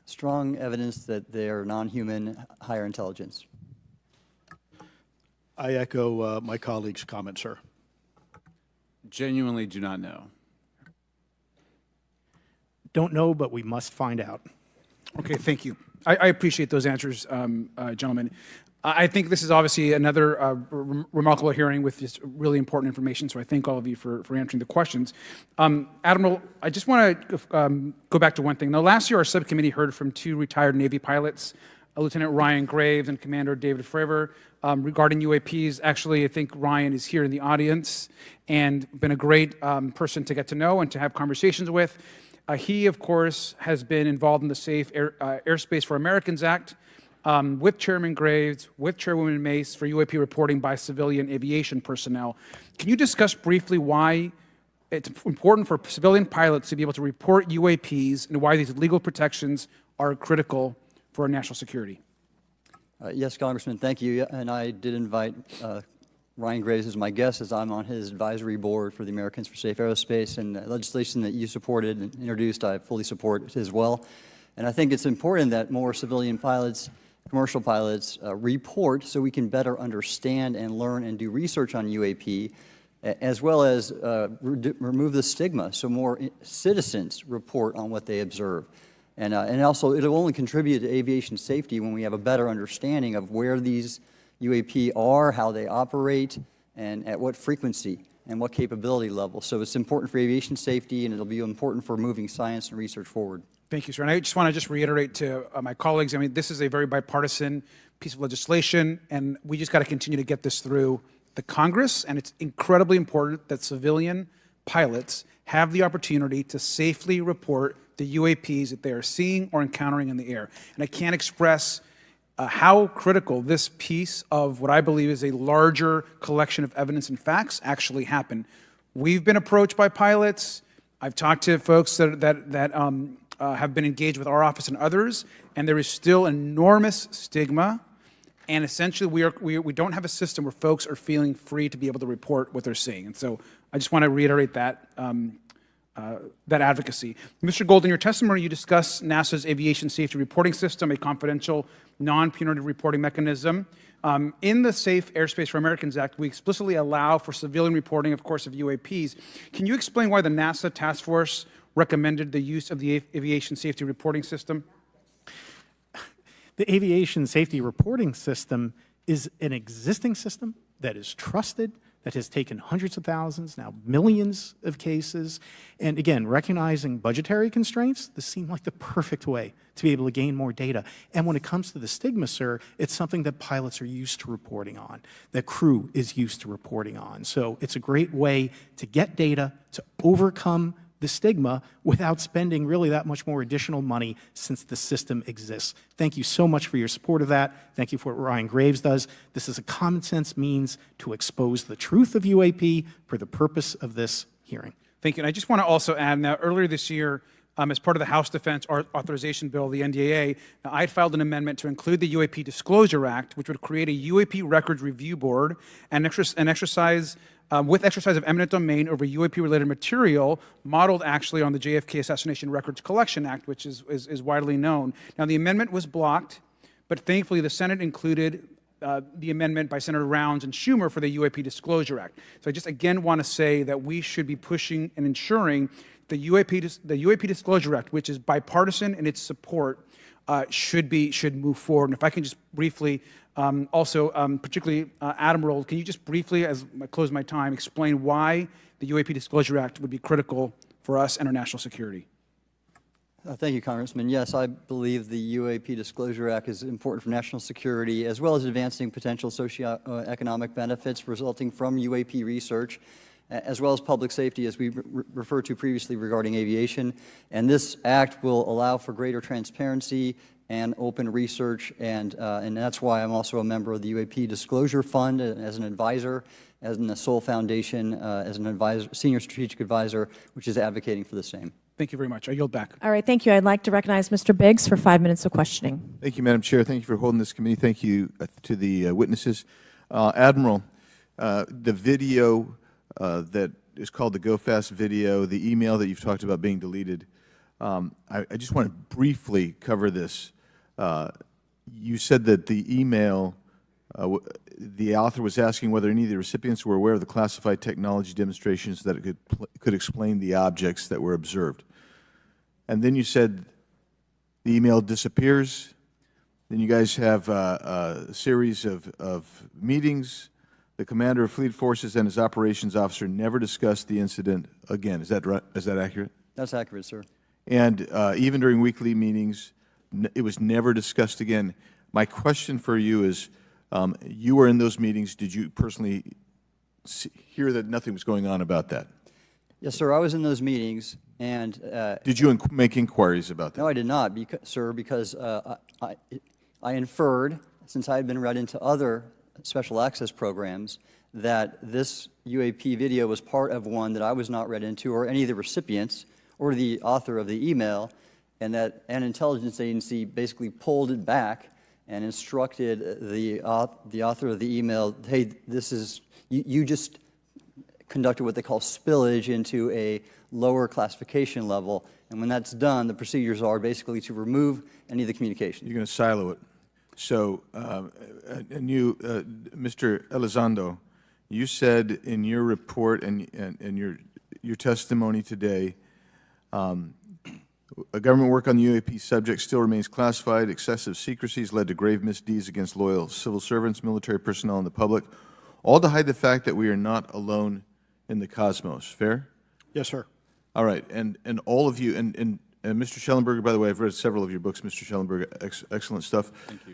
Strong evidence that they are non-human, higher intelligence. I echo my colleague's comment, sir. Genuinely do not know. Don't know, but we must find out. Okay, thank you. I appreciate those answers, gentlemen. I think this is obviously another remarkable hearing with just really important information, so I thank all of you for answering the questions. Admiral, I just want to go back to one thing. Now, last year, our subcommittee heard from 2 retired Navy pilots, Lieutenant Ryan Graves and Commander David Fravor, regarding UAPs. Actually, I think Ryan is here in the audience and been a great person to get to know and to have conversations with. He, of course, has been involved in the Safe Airspace for Americans Act with Chairman Graves, with Chairwoman Mace for UAP reporting by civilian aviation personnel. Can you discuss briefly why it's important for civilian pilots to be able to report UAPs and why these legal protections are critical for our national security? Yes, Congressman, thank you. And I did invite Ryan Graves as my guest, as I'm on his advisory board for the Americans for Safe Aerospace, and legislation that you supported and introduced, I fully support as well. And I think it's important that more civilian pilots, commercial pilots, report so we can better understand and learn and do research on UAP, as well as remove the stigma so more citizens report on what they observe. And also, it'll only contribute to aviation safety when we have a better understanding of where these UAP are, how they operate, and at what frequency and what capability level. So it's important for aviation safety, and it'll be important for moving science and research forward. Thank you, sir. And I just want to reiterate to my colleagues, I mean, this is a very bipartisan piece of legislation, and we just got to continue to get this through the Congress, and it's incredibly important that civilian pilots have the opportunity to safely report the UAPs that they are seeing or encountering in the air. And I can't express how critical this piece of what I believe is a larger collection of evidence and facts actually happen. We've been approached by pilots. I've talked to folks that have been engaged with our office and others, and there is still enormous stigma. And essentially, we don't have a system where folks are feeling free to be able to report what they're seeing. And so I just want to reiterate that, that advocacy. Mr. Gold, in your testimony, you discuss NASA's aviation safety reporting system, a confidential, non-punitive reporting mechanism. In the Safe Airspace for Americans Act, we explicitly allow for civilian reporting, of course, of UAPs. Can you explain why the NASA task force recommended the use of the aviation safety reporting system? The aviation safety reporting system is an existing system that is trusted, that has taken hundreds of thousands, now millions of cases. And again, recognizing budgetary constraints, this seemed like the perfect way to be able to gain more data. And when it comes to the stigma, sir, it's something that pilots are used to reporting on, that crew is used to reporting on. So it's a great way to get data, to overcome the stigma without spending really that much more additional money since the system exists. Thank you so much for your support of that. Thank you for what Ryan Graves does. This is a common sense means to expose the truth of UAP for the purpose of this hearing. Thank you. And I just want to also add, now earlier this year, as part of the House Defense Authorization Bill, the NDAA, I had filed an amendment to include the UAP Disclosure Act, which would create a UAP Records Review Board and exercise with exercise of eminent domain over UAP-related material, modeled actually on the JFK Assassination Records Collection Act, which is widely known. Now, the amendment was blocked, but thankfully the Senate included the amendment by Senator Rounds and Schumer for the UAP Disclosure Act. So I just again want to say that we should be pushing and ensuring the UAP Disclosure Act, which is bipartisan in its support, should move forward. And if I can just briefly, particularly Admiral, can you just briefly, as I close my time, explain why the UAP Disclosure Act would be critical for us and our national security? Thank you, Congressman. Yes, I believe the UAP Disclosure Act is important for national security, as well as advancing potential socioeconomic benefits resulting from UAP research, as well as public safety, as we referred to previously regarding aviation. And this act will allow for greater transparency and open research, and that's why I'm also a member of the UAP Disclosure Fund as an advisor, as in the Sol Foundation, as an advisor, senior strategic advisor, which is advocating for the same. Thank you very much. I yield back. All right, thank you. I'd like to recognize Mr. Biggs for 5 minutes of questioning. Thank you, Madam Chair. Thank you for holding this committee. Thank you to the witnesses. Admiral, the video that is called the Go Fast video, the email that you've talked about being deleted, I just want to briefly cover this. You said that the email, the author was asking whether any of the recipients were aware of the classified technology demonstrations that it could explain the objects that were observed. And then you said the email disappears. Then you guys have a series of meetings. The commander of fleet forces and his operations officer never discussed the incident again. Is that right? Is that accurate? That's accurate, sir. And even during weekly meetings, it was never discussed again. My question for you is, you were in those meetings. Did you personally hear that nothing was going on about that? Yes, sir. I was in those meetings, and did you make inquiries about that? No, I did not, sir, because I inferred, since I had been read into other special access programs, that this UAP video was part of one that I was not read into, or any of the recipients, or the author of the email, and that an intelligence agency basically pulled it back and instructed the author of the email, hey, this is, you just conducted what they call spillage into a lower classification level, and when that's done, the procedures are basically to remove any of the communication. You're going to silo it. So, and you, Mr. Elizondo, you said in your report and your testimony today, a government work on the UAP subject still remains classified. Excessive secrecy has led to grave misdeeds against loyal civil servants, military personnel, and the public, all to hide the fact that we are not alone in the cosmos. Fair? Yes, sir. All right. And all of you, and Mr. Schellenberger, by the way, I've read several of your books, Mr. Schellenberger, excellent stuff. Thank you.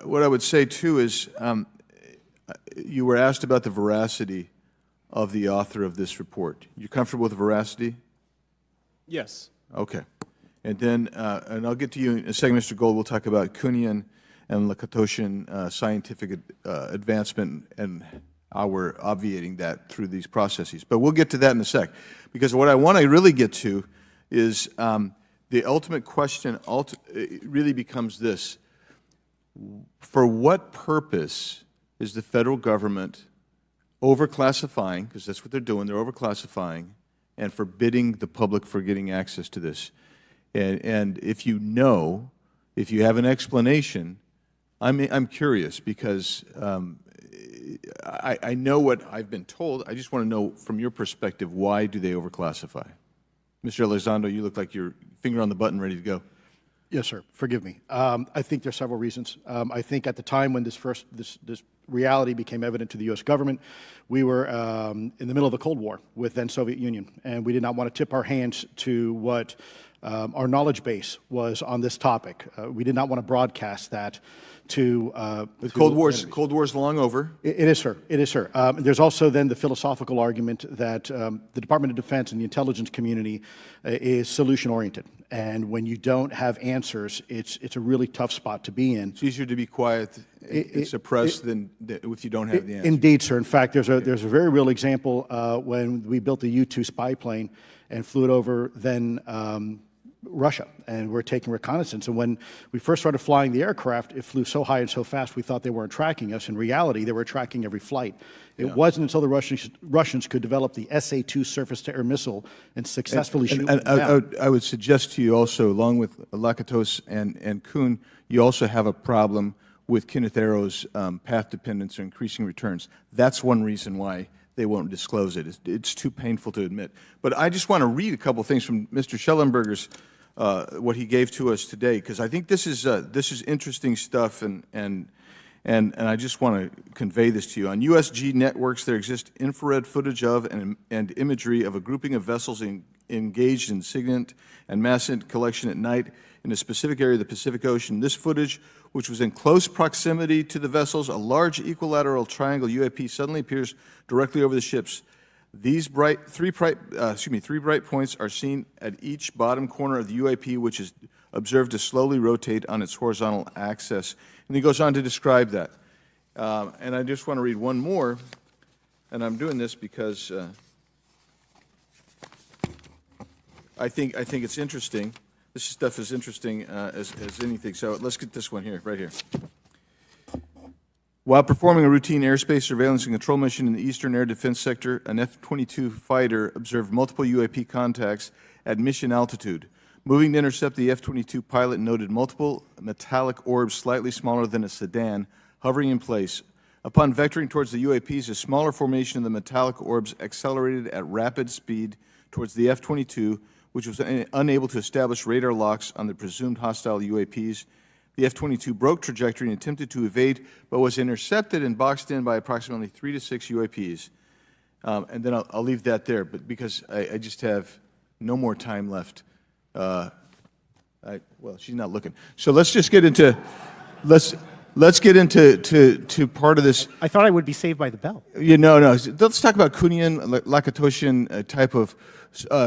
What I would say, too, is you were asked about the veracity of the author of this report. You comfortable with the veracity? Yes. Okay. And then, and I'll get to you in a second, Mr. Gold. We'll talk about Kuhnian and Lakatoshian scientific advancement and how we're obviating that through these processes. But we'll get to that in a sec. Because what I want to really get to is the ultimate question really becomes this. For what purpose is the federal government overclassifying, because that's what they're doing, they're overclassifying, and forbidding the public for getting access to this. And if you know, if you have an explanation, I'm curious, because I know what I've been told. I just want to know, from your perspective, why do they overclassify? Mr. Elizondo, you look like you're finger on the button, ready to go. Yes, sir. Forgive me. I think there's several reasons. I think at the time when this reality became evident to the U.S. government, we were in the middle of the Cold War with then Soviet Union, and we did not want to tip our hands to what our knowledge base was on this topic. We did not want to broadcast that to the Cold War's long over. It is, sir. It is, sir. There's also then the philosophical argument that the Department of Defense and the intelligence community is solution-oriented. And when you don't have answers, it's a really tough spot to be in. It's easier to be quiet and suppressed than if you don't have the answer. Indeed, sir. In fact, there's a very real example when we built the U-2 spy plane and flew it over then Russia, and we're taking reconnaissance. And when we first started flying the aircraft, it flew so high and so fast we thought they weren't tracking us. In reality, they were tracking every flight. It wasn't until the Russians could develop the SA-2 surface-to-air missile and successfully shoot them down. I would suggest to you also, along with Lakatos and Kuhn, you also have a problem with Kenneth Arrow's path dependence or increasing returns. That's one reason why they won't disclose it. It's too painful to admit. But I just want to read a couple things from Mr. Schellenberger's, what he gave to us today, because I think this is interesting stuff, and I just want to convey this to you. On USG networks, there exists infrared footage of and imagery of a grouping of vessels engaged in SIGINT and massive collection at night in a specific area of the Pacific Ocean. This footage, which was in close proximity to the vessels, a large equilateral triangle UAP suddenly appears directly over the ships. These three bright points are seen at each bottom corner of the UAP, which is observed to slowly rotate on its horizontal axis. And he goes on to describe that. And I just want to read one more, and I'm doing this because I think it's interesting. This stuff is interesting as anything. So let's get this one here, right here. While performing a routine airspace surveillance and control mission in the Eastern Air Defense Sector, an F-22 fighter observed multiple UAP contacts at mission altitude. Moving to intercept, the F-22 pilot noted multiple metallic orbs slightly smaller than a sedan hovering in place. Upon vectoring towards the UAPs, a smaller formation of the metallic orbs accelerated at rapid speed towards the F-22, which was unable to establish radar locks on the presumed hostile UAPs. The F-22 broke trajectory and attempted to evade, but was intercepted and boxed in by approximately 3 to 6 UAPs. And then I'll leave that there, but because I just have no more time left. Well, she's not looking. So let's just get into let's get into part of this. I thought I would be saved by the bell. No. Let's talk about Kuhnian, Lakatoshian type of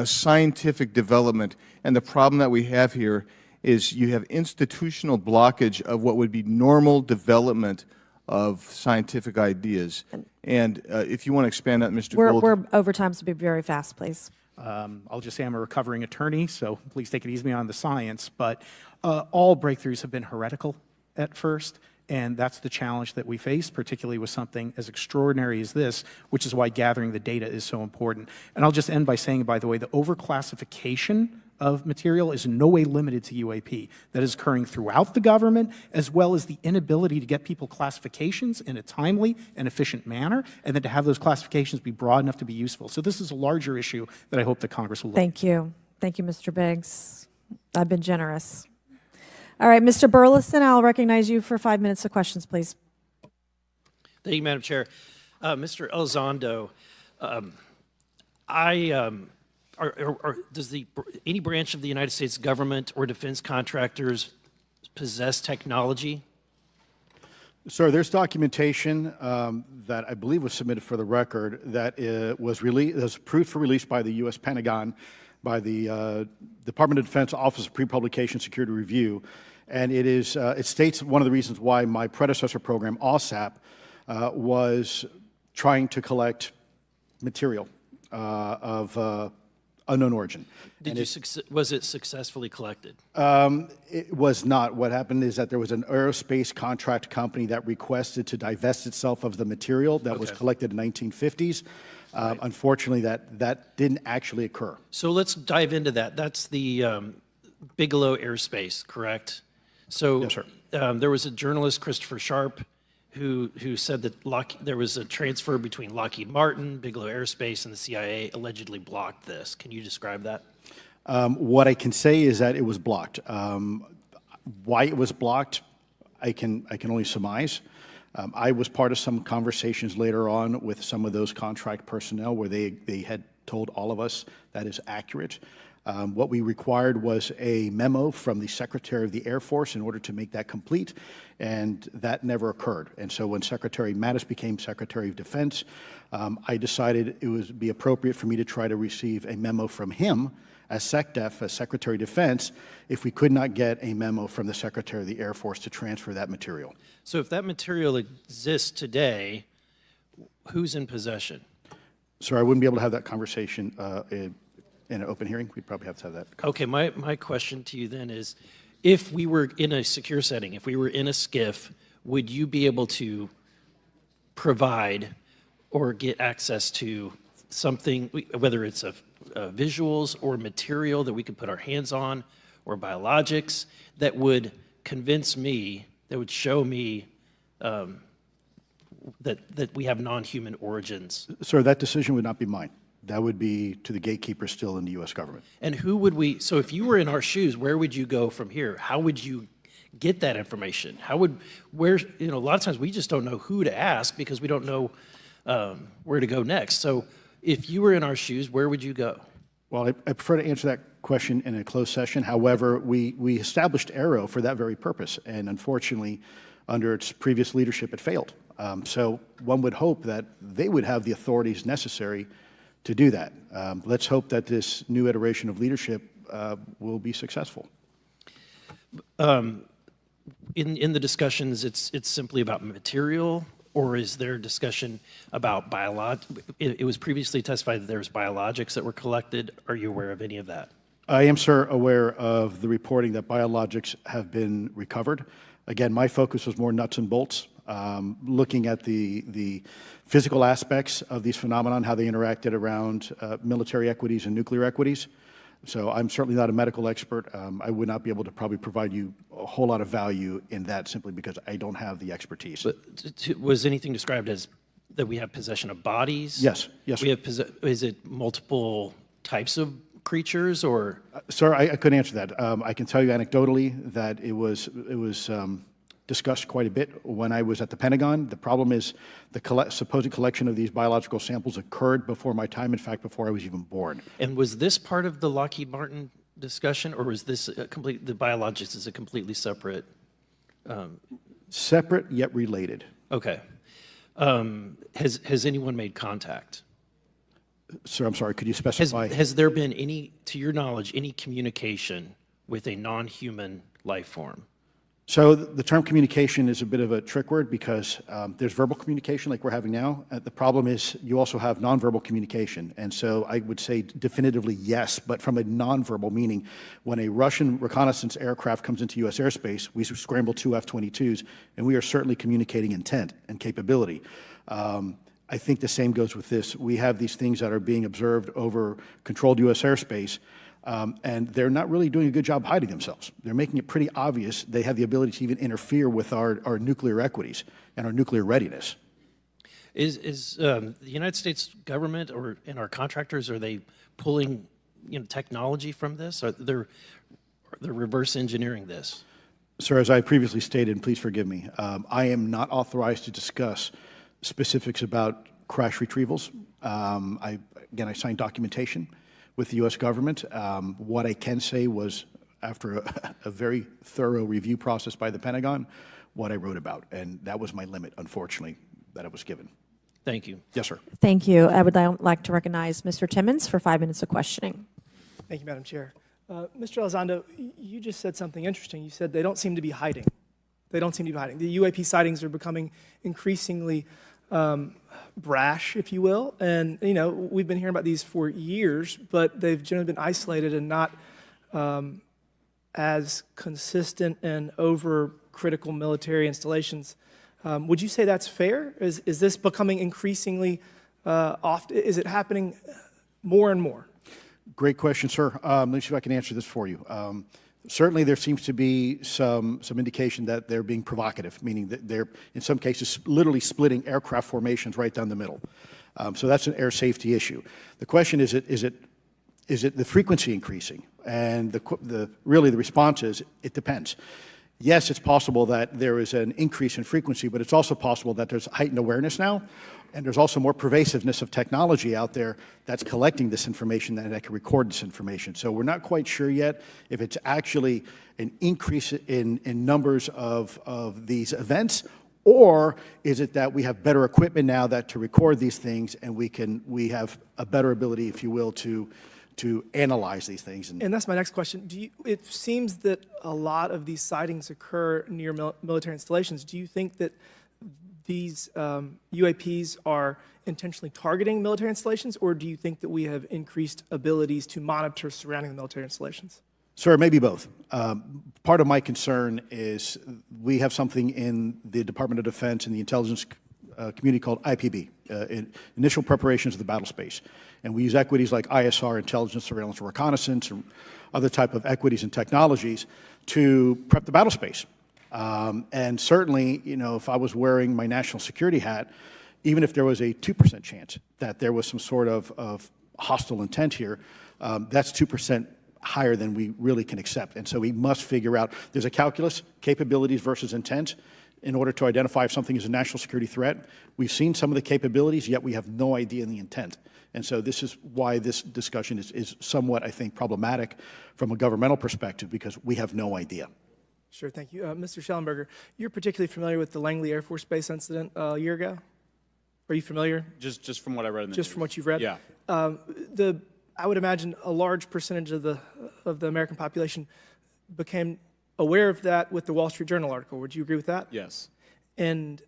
scientific development, and the problem that we have here is you have institutional blockage of what would be normal development of scientific ideas. And if you want to expand that, Mr. Gold. We're over time, so be very fast, please. I'll just say I'm a recovering attorney, so please take it easy on the science. But all breakthroughs have been heretical at first, and that's the challenge that we face, particularly with something as extraordinary as this, which is why gathering the data is so important. And I'll just end by saying, by the way, the overclassification of material is in no way limited to UAP. That is occurring throughout the government, as well as the inability to get people classifications in a timely and efficient manner, and then to have those classifications be broad enough to be useful. So this is a larger issue that I hope that Congress will look at. Thank you. Thank you, Mr. Biggs. I've been generous. All right, Mr. Burleson, I'll recognize you for 5 minutes of questions, please. Thank you, Madam Chair. Mr. Elizondo, does any branch of the United States government or defense contractors possess technology? Sir, there's documentation that I believe was submitted for the record that was approved for release by the U.S. Pentagon, by the Department of Defense Office of Pre-Publication Security Review, and it states one of the reasons why my predecessor program, OSAP, was trying to collect material of unknown origin. Did you was it successfully collected? It was not. What happened is that there was an aerospace contract company that requested to divest itself of the material that was collected in the 1950s. Unfortunately, that didn't actually occur. So let's dive into that. That's the Bigelow Airspace, correct? So Yes, sir. There was a journalist, Christopher Sharp, who said that there was a transfer between Lockheed Martin, Bigelow Airspace, and the CIA allegedly blocked this. Can you describe that? What I can say is that it was blocked. Why it was blocked, I can only surmise. I was part of some conversations later on with some of those contract personnel where they had told all of us that is accurate. What we required was a memo from the Secretary of the Air Force in order to make that complete, and that never occurred. And so when Secretary Mattis became Secretary of Defense, I decided it would be appropriate for me to try to receive a memo from him as SecDef, as Secretary of Defense, if we could not get a memo from the Secretary of the Air Force to transfer that material. So if that material exists today, who's in possession? Sir, I wouldn't be able to have that conversation in an open hearing. We'd probably have to have that. Okay, my question to you then is, if we were in a secure setting, if we were in a SCIF, would you be able to provide or get access to something, whether it's visuals or material that we could put our hands on, or biologics, that would convince me, that would show me that we have non-human origins? Sir, that decision would not be mine. That would be to the gatekeepers still in the U.S. government. And who would so if you were in our shoes, where would you go from here? How would you get that information? A lot of times we just don't know who to ask because we don't know where to go next. So if you were in our shoes, where would you go? Well, I prefer to answer that question in a closed session. However, we established AARO for that very purpose, and unfortunately, under its previous leadership, it failed. So one would hope that they would have the authorities necessary to do that. Let's hope that this new iteration of leadership will be successful. In the discussions, it's simply about material, or is there discussion about it was previously testified that there was biologics that were collected. Are you aware of any of that? I am, sir, aware of the reporting that biologics have been recovered. Again, my focus was more nuts and bolts, looking at the physical aspects of these phenomena, how they interacted around military equities and nuclear equities. So I'm certainly not a medical expert. I would not be able to probably provide you a whole lot of value in that simply because I don't have the expertise. But was anything described as that we have possession of bodies? Yes, yes. Is it multiple types of creatures, or? Sir, I couldn't answer that. I can tell you anecdotally that it was discussed quite a bit when I was at the Pentagon. The problem is the supposed collection of these biological samples occurred before my time, in fact, before I was even born. And was this part of the Lockheed Martin discussion, or was this the biologics is a completely separate? Separate yet related. Okay. Has anyone made contact? Sir, I'm sorry, could you specify? Has there been any, to your knowledge, any communication with a non-human life form? So the term communication is a bit of a trick word because there's verbal communication like we're having now. The problem is you also have nonverbal communication. And so I would say definitively yes, but from a nonverbal meaning, when a Russian reconnaissance aircraft comes into U.S. airspace, we scramble 2 F-22s, and we are certainly communicating intent and capability. I think the same goes with this. We have these things that are being observed over controlled U.S. airspace, and they're not really doing a good job hiding themselves. They're making it pretty obvious they have the ability to even interfere with our nuclear equities and our nuclear readiness. Is the United States government and our contractors, are they pulling technology from this? They're reverse engineering this? Sir, as I previously stated, and please forgive me, I am not authorized to discuss specifics about crash retrievals. I signed documentation with the U.S. government. What I can say was, after a very thorough review process by the Pentagon, what I wrote about, and that was my limit, unfortunately, that I was given. Thank you. Yes, sir. Thank you. I would like to recognize Mr. Timmons for 5 minutes of questioning. Thank you, Madam Chair. Mr. Elizondo, you just said something interesting. You said they don't seem to be hiding. They don't seem to be hiding. The UAP sightings are becoming increasingly brash, if you will. And, you know, we've been hearing about these for years, but they've generally been isolated and not as consistent and over critical military installations. Would you say that's fair? Is this becoming increasingly often? Is it happening more and more? Great question, sir. Let me see if I can answer this for you. Certainly, there seems to be some indication that they're being provocative, meaning that they're, in some cases, literally splitting aircraft formations right down the middle. So that's an air safety issue. The question is it the frequency increasing? And really the response is, it depends. Yes, it's possible that there is an increase in frequency, but it's also possible that there's heightened awareness now, and there's also more pervasiveness of technology out there that's collecting this information and that can record this information. So we're not quite sure yet if it's actually an increase in numbers of these events, or is it that we have better equipment now to record these things, and we have a better ability, if you will, to analyze these things. And that's my next question. It seems that a lot of these sightings occur near military installations. Do you think that these UAPs are intentionally targeting military installations, or do you think that we have increased abilities to monitor surrounding the military installations? Sir, maybe both. Part of my concern is we have something in the Department of Defense and the intelligence community called IPB, Initial Preparations of the Battle Space. And we use equities like ISR, intelligence, surveillance, and reconnaissance, or other type of equities and technologies to prep the battle space. And certainly, you know, if I was wearing my national security hat, even if there was a 2% chance that there was some sort of hostile intent here, that's 2% higher than we really can accept. And so we must figure out, there's a calculus, capabilities versus intent, in order to identify if something is a national security threat. We've seen some of the capabilities, yet we have no idea in the intent. And so this is why this discussion is somewhat, I think, problematic from a governmental perspective, because we have no idea. Sure, thank you. Mr. Schellenberger, you're particularly familiar with the Langley Air Force Base incident a year ago? Are you familiar? Just from what I read in the Just news. from what you've read? Yeah. I would imagine a large percentage of the American population became aware of that with the Wall Street Journal article. Would you agree with that? Yes. And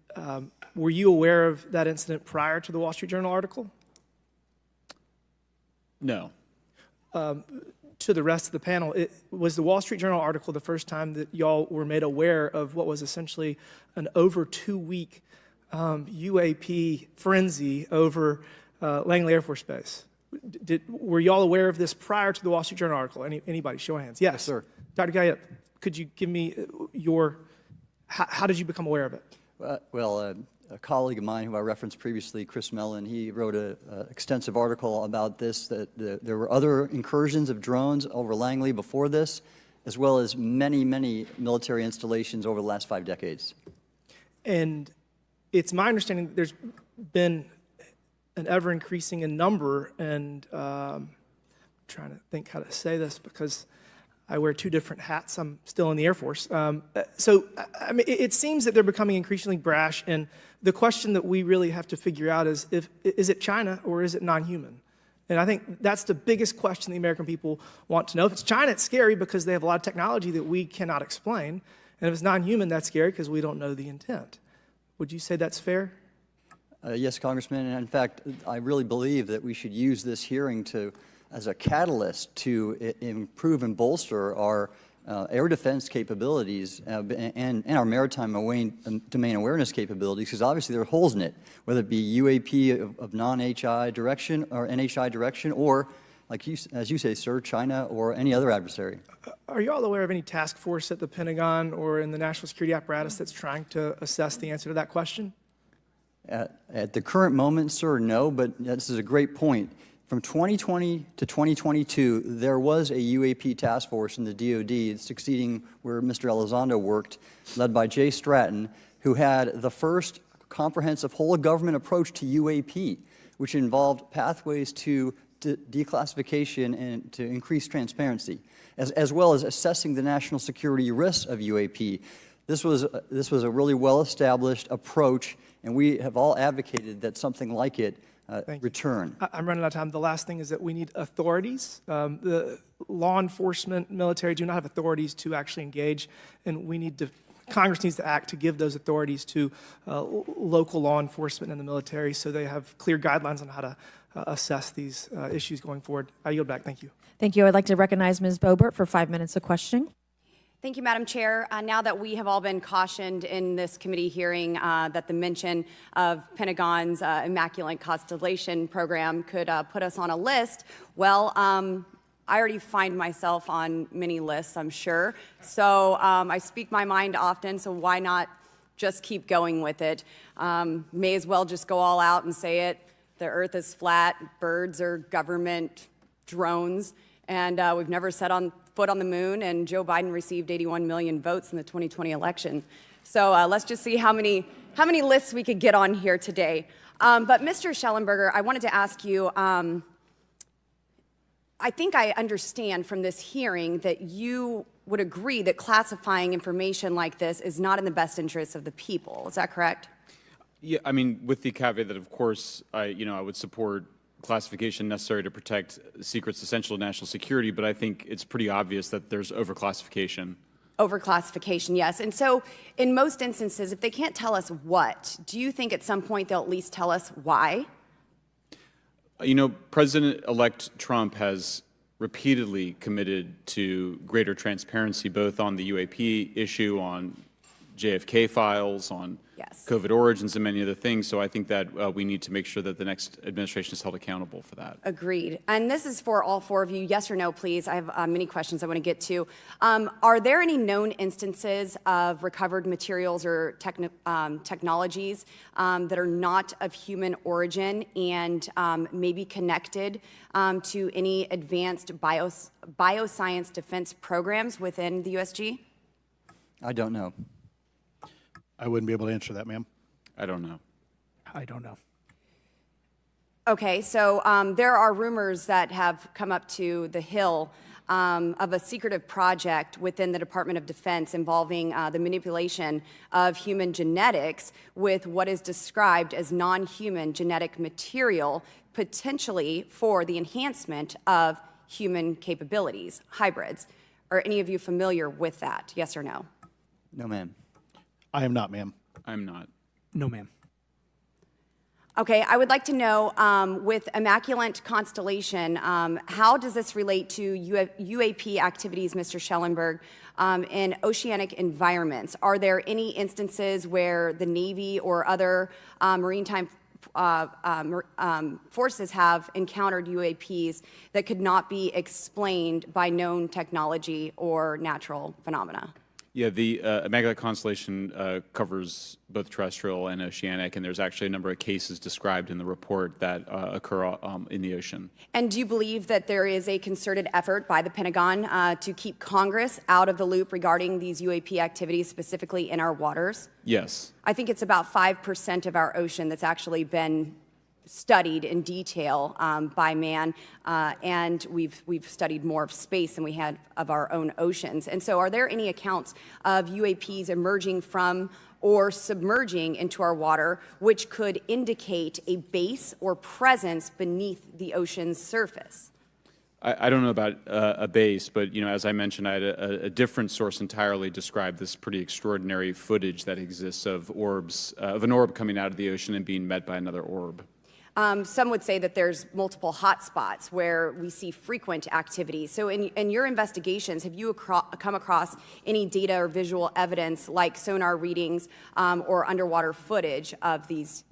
were you aware of that incident prior to the Wall Street Journal article? No. To the rest of the panel, was the Wall Street Journal article the first time that y'all were made aware of what was essentially an over 2-week UAP frenzy over Langley Air Force Base? Were y'all aware of this prior to the Wall Street Journal article? Anybody? Show of hands. Yes, sir. Dr. Guyette, could you give me how did you become aware of it? Well, a colleague of mine who I referenced previously, Chris Mellon, he wrote an extensive article about this, that there were other incursions of drones over Langley before this, as well as many, many military installations over the last 5 decades. And it's my understanding that there's been an ever-increasing in number, and I'm trying to think how to say this because I wear 2 different hats. I'm still in the Air Force. So, I mean, it seems that they're becoming increasingly brash, and the question that we really have to figure out is it China or is it non-human? And I think that's the biggest question the American people want to know. If it's China, it's scary because they have a lot of technology that we cannot explain. And if it's non-human, that's scary because we don't know the intent. Would you say that's fair? Yes, Congressman. And in fact, I really believe that we should use this hearing as a catalyst to improve and bolster our air defense capabilities and our maritime domain awareness capabilities, because obviously there are holes in it, whether it be UAP of non-HI direction or NHI direction, or, like as you say, sir, China or any other adversary. Are you all aware of any task force at the Pentagon or in the national security apparatus that's trying to assess the answer to that question? At the current moment, sir, no, but this is a great point. From 2020 to 2022, there was a UAP task force in the DoD succeeding where Mr. Elizondo worked, led by Jay Stratton, who had the first comprehensive whole-of-government approach to UAP, which involved pathways to declassification and to increase transparency, as well as assessing the national security risks of UAP. This was a really well-established approach, and we have all advocated that something like it return. I'm running out of time. The last thing is that we need authorities. The law enforcement, military do not have authorities to actually engage, and we need to Congress needs to act to give those authorities to local law enforcement and the military so they have clear guidelines on how to assess these issues going forward. I yield back. Thank you. Thank you. I'd like to recognize Ms. Boebert for 5 minutes of questioning. Thank you, Madam Chair. Now that we have all been cautioned in this committee hearing that the mention of Pentagon's Immaculate Constellation program could put us on a list, well, I already find myself on many lists, I'm sure. So I speak my mind often, so why not just keep going with it? May as well just go all out and say it. The earth is flat, birds are government drones, and we've never set foot on the moon, and Joe Biden received 81 million votes in the 2020 election. So let's just see how many lists we could get on here today. But Mr. Schellenberger, I wanted to ask you, I think I understand from this hearing that you would agree that classifying information like this is not in the best interest of the people. Is that correct? Yeah, I mean, with the caveat that, of course, I would support classification necessary to protect secrets essential to national security, but I think it's pretty obvious that there's overclassification. Overclassification, yes. And so in most instances, if they can't tell us what, do you think at some point they'll at least tell us why? President-elect Trump has repeatedly committed to greater transparency, both on the UAP issue, on JFK files, on COVID origins, and many other things. So I think that we need to make sure that the next administration is held accountable for that. Agreed. And this is for all four of you. Yes or no, please. I have many questions I want to get to. Are there any known instances of recovered materials or technologies that are not of human origin and maybe connected to any advanced bioscience defense programs within the USG? I don't know. I wouldn't be able to answer that, ma'am. I don't know. I don't know. Okay, so there are rumors that have come up to the Hill of a secretive project within the Department of Defense involving the manipulation of human genetics with what is described as non-human genetic material, potentially for the enhancement of human capabilities, hybrids. Are any of you familiar with that? Yes or no? No, ma'am. I am not, ma'am. I'm not. No, ma'am. Okay, I would like to know, with Immaculate Constellation, how does this relate to UAP activities, Mr. Schellenberg, in oceanic environments? Are there any instances where the Navy or other maritime forces have encountered UAPs that could not be explained by known technology or natural phenomena? Yeah, the Immaculate Constellation covers both terrestrial and oceanic, and there's actually a number of cases described in the report that occur in the ocean. And do you believe that there is a concerted effort by the Pentagon to keep Congress out of the loop regarding these UAP activities, specifically in our waters? Yes. I think it's about 5% of our ocean that's actually been studied in detail by man, and we've studied more of space than we had of our own oceans. And so are there any accounts of UAPs emerging from or submerging into our water which could indicate a base or presence beneath the ocean's surface? I don't know about a base, but as I mentioned, I had a different source entirely describe this pretty extraordinary footage that exists of orbs, of an orb coming out of the ocean and being met by another orb. Some would say that there's multiple hot spots where we see frequent activity. So in your investigations, have you come across any data or visual evidence like sonar readings or underwater footage of these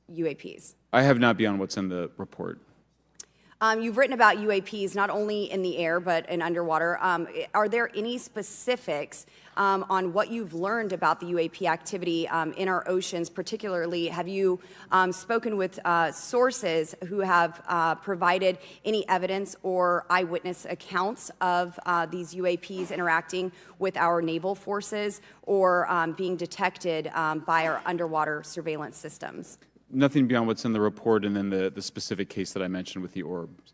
UAPs? I have not beyond what's in the report. You've written about UAPs not only in the air but in underwater. Are there any specifics on what you've learned about the UAP activity in our oceans? Particularly, have you spoken with sources who have provided any evidence or eyewitness accounts of these UAPs interacting with our naval forces or being detected by our underwater surveillance systems? Nothing beyond what's in the report and then the specific case that I mentioned with the orbs.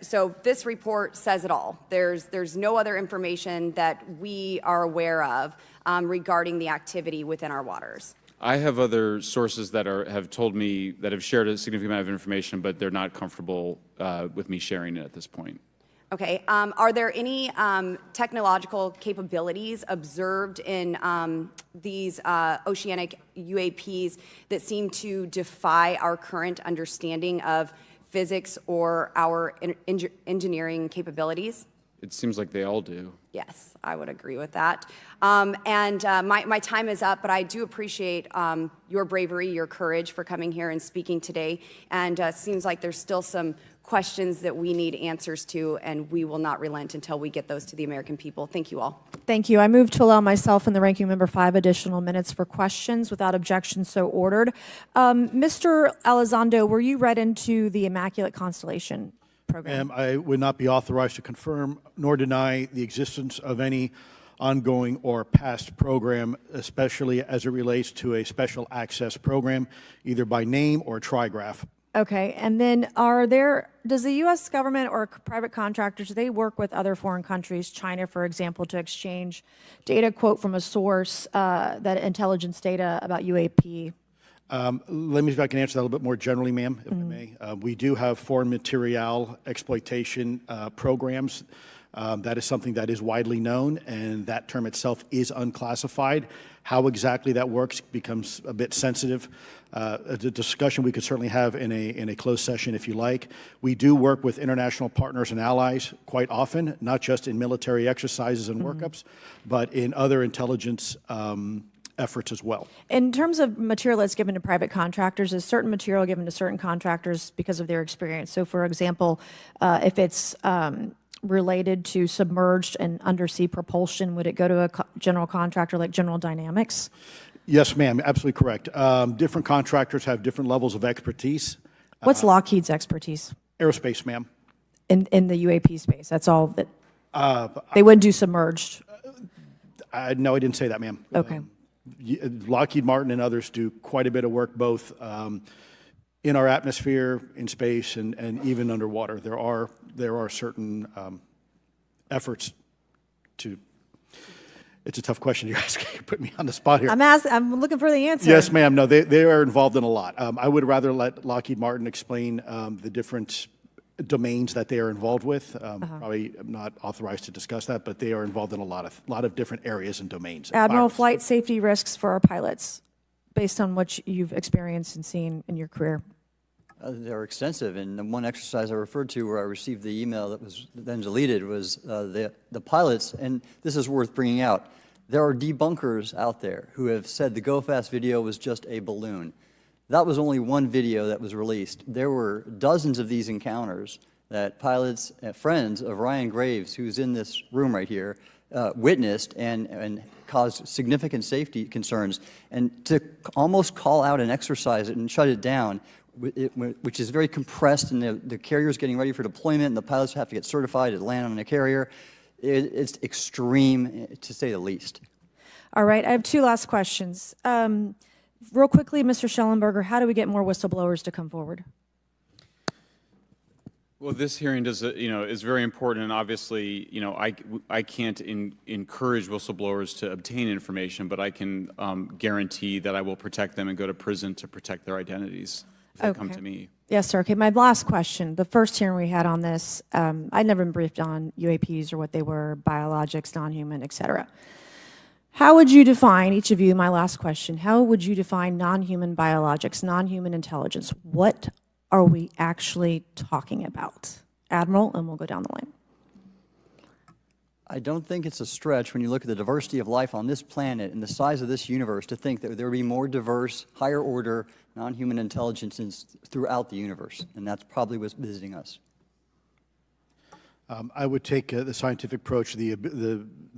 So this report says it all. There's no other information that we are aware of regarding the activity within our waters. I have other sources that have told me that have shared a significant amount of information, but they're not comfortable with me sharing it at this point. Okay. Are there any technological capabilities observed in these oceanic UAPs that seem to defy our current understanding of physics or our engineering capabilities? It seems like they all do. Yes, I would agree with that. My time is up, but I do appreciate your bravery, your courage for coming here and speaking today. And it seems like there's still some questions that we need answers to, and we will not relent until we get those to the American people. Thank you all. Thank you. I move to allow myself and the ranking member 5 additional minutes for questions without objection, so ordered. Mr. Elizondo, were you read into the Immaculate Constellation program? Ma'am, I would not be authorized to confirm nor deny the existence of any ongoing or past program, especially as it relates to a special access program, either by name or trigraph. Okay, and then does the U.S. government or private contractors, do they work with other foreign countries, China, for example, to exchange data, quote, from a source, that intelligence data about UAP? Let me see if I can answer that a little bit more generally, ma'am, if I may. We do have foreign material exploitation programs. That is something that is widely known, and that term itself is unclassified. How exactly that works becomes a bit sensitive. A discussion we could certainly have in a closed session if you like. We do work with international partners and allies quite often, not just in military exercises and workups, but in other intelligence efforts as well. In terms of material that's given to private contractors, is certain material given to certain contractors because of their experience? So, for example, if it's related to submerged and undersea propulsion, would it go to a general contractor like General Dynamics? Yes, ma'am, absolutely correct. Different contractors have different levels of expertise. What's Lockheed's expertise? Aerospace, ma'am. In the UAP space, that's all that they wouldn't do submerged. No, I didn't say that, ma'am. Okay. Lockheed Martin and others do quite a bit of work both in our atmosphere, in space, and even underwater. There are certain efforts to. It's a tough question you're asking. You put me on the spot here. I'm looking for the answer. Yes, ma'am. No, they are involved in a lot. I would rather let Lockheed Martin explain the different domains that they are involved with. Probably I'm not authorized to discuss that, but they are involved in a lot of different areas and domains. Admiral, flight safety risks for our pilots, based on what you've experienced and seen in your career. They're extensive, and the one exercise I referred to where I received the email that was then deleted was the pilots, and this is worth bringing out. There are debunkers out there who have said the Go Fast video was just a balloon. That was only one video that was released. There were dozens of these encounters that pilots, friends of Ryan Graves, who's in this room right here, witnessed and caused significant safety concerns. And to almost call out and exercise it and shut it down, which is very compressed, and the carrier's getting ready for deployment, and the pilots have to get certified to land on a carrier. It's extreme, to say the least. All right, I have two last questions. Real quickly, Mr. Schellenberger, how do we get more whistleblowers to come forward? Well, this hearing is very important, and obviously, I can't encourage whistleblowers to obtain information, but I can guarantee that I will protect them and go to prison to protect their identities if they come to me. Yes, sir. Okay, my last question. The first hearing we had on this, I'd never been briefed on UAPs or what they were, biologics, non-human, et cetera. How would you define, each of you, my last question, how would you define non-human biologics, non-human intelligence? What are we actually talking about? Admiral, and we'll go down the line. I don't think it's a stretch when you look at the diversity of life on this planet and the size of this universe to think that there would be more diverse, higher order, non-human intelligences throughout the universe, and that's probably what's visiting us. I would take the scientific approach. The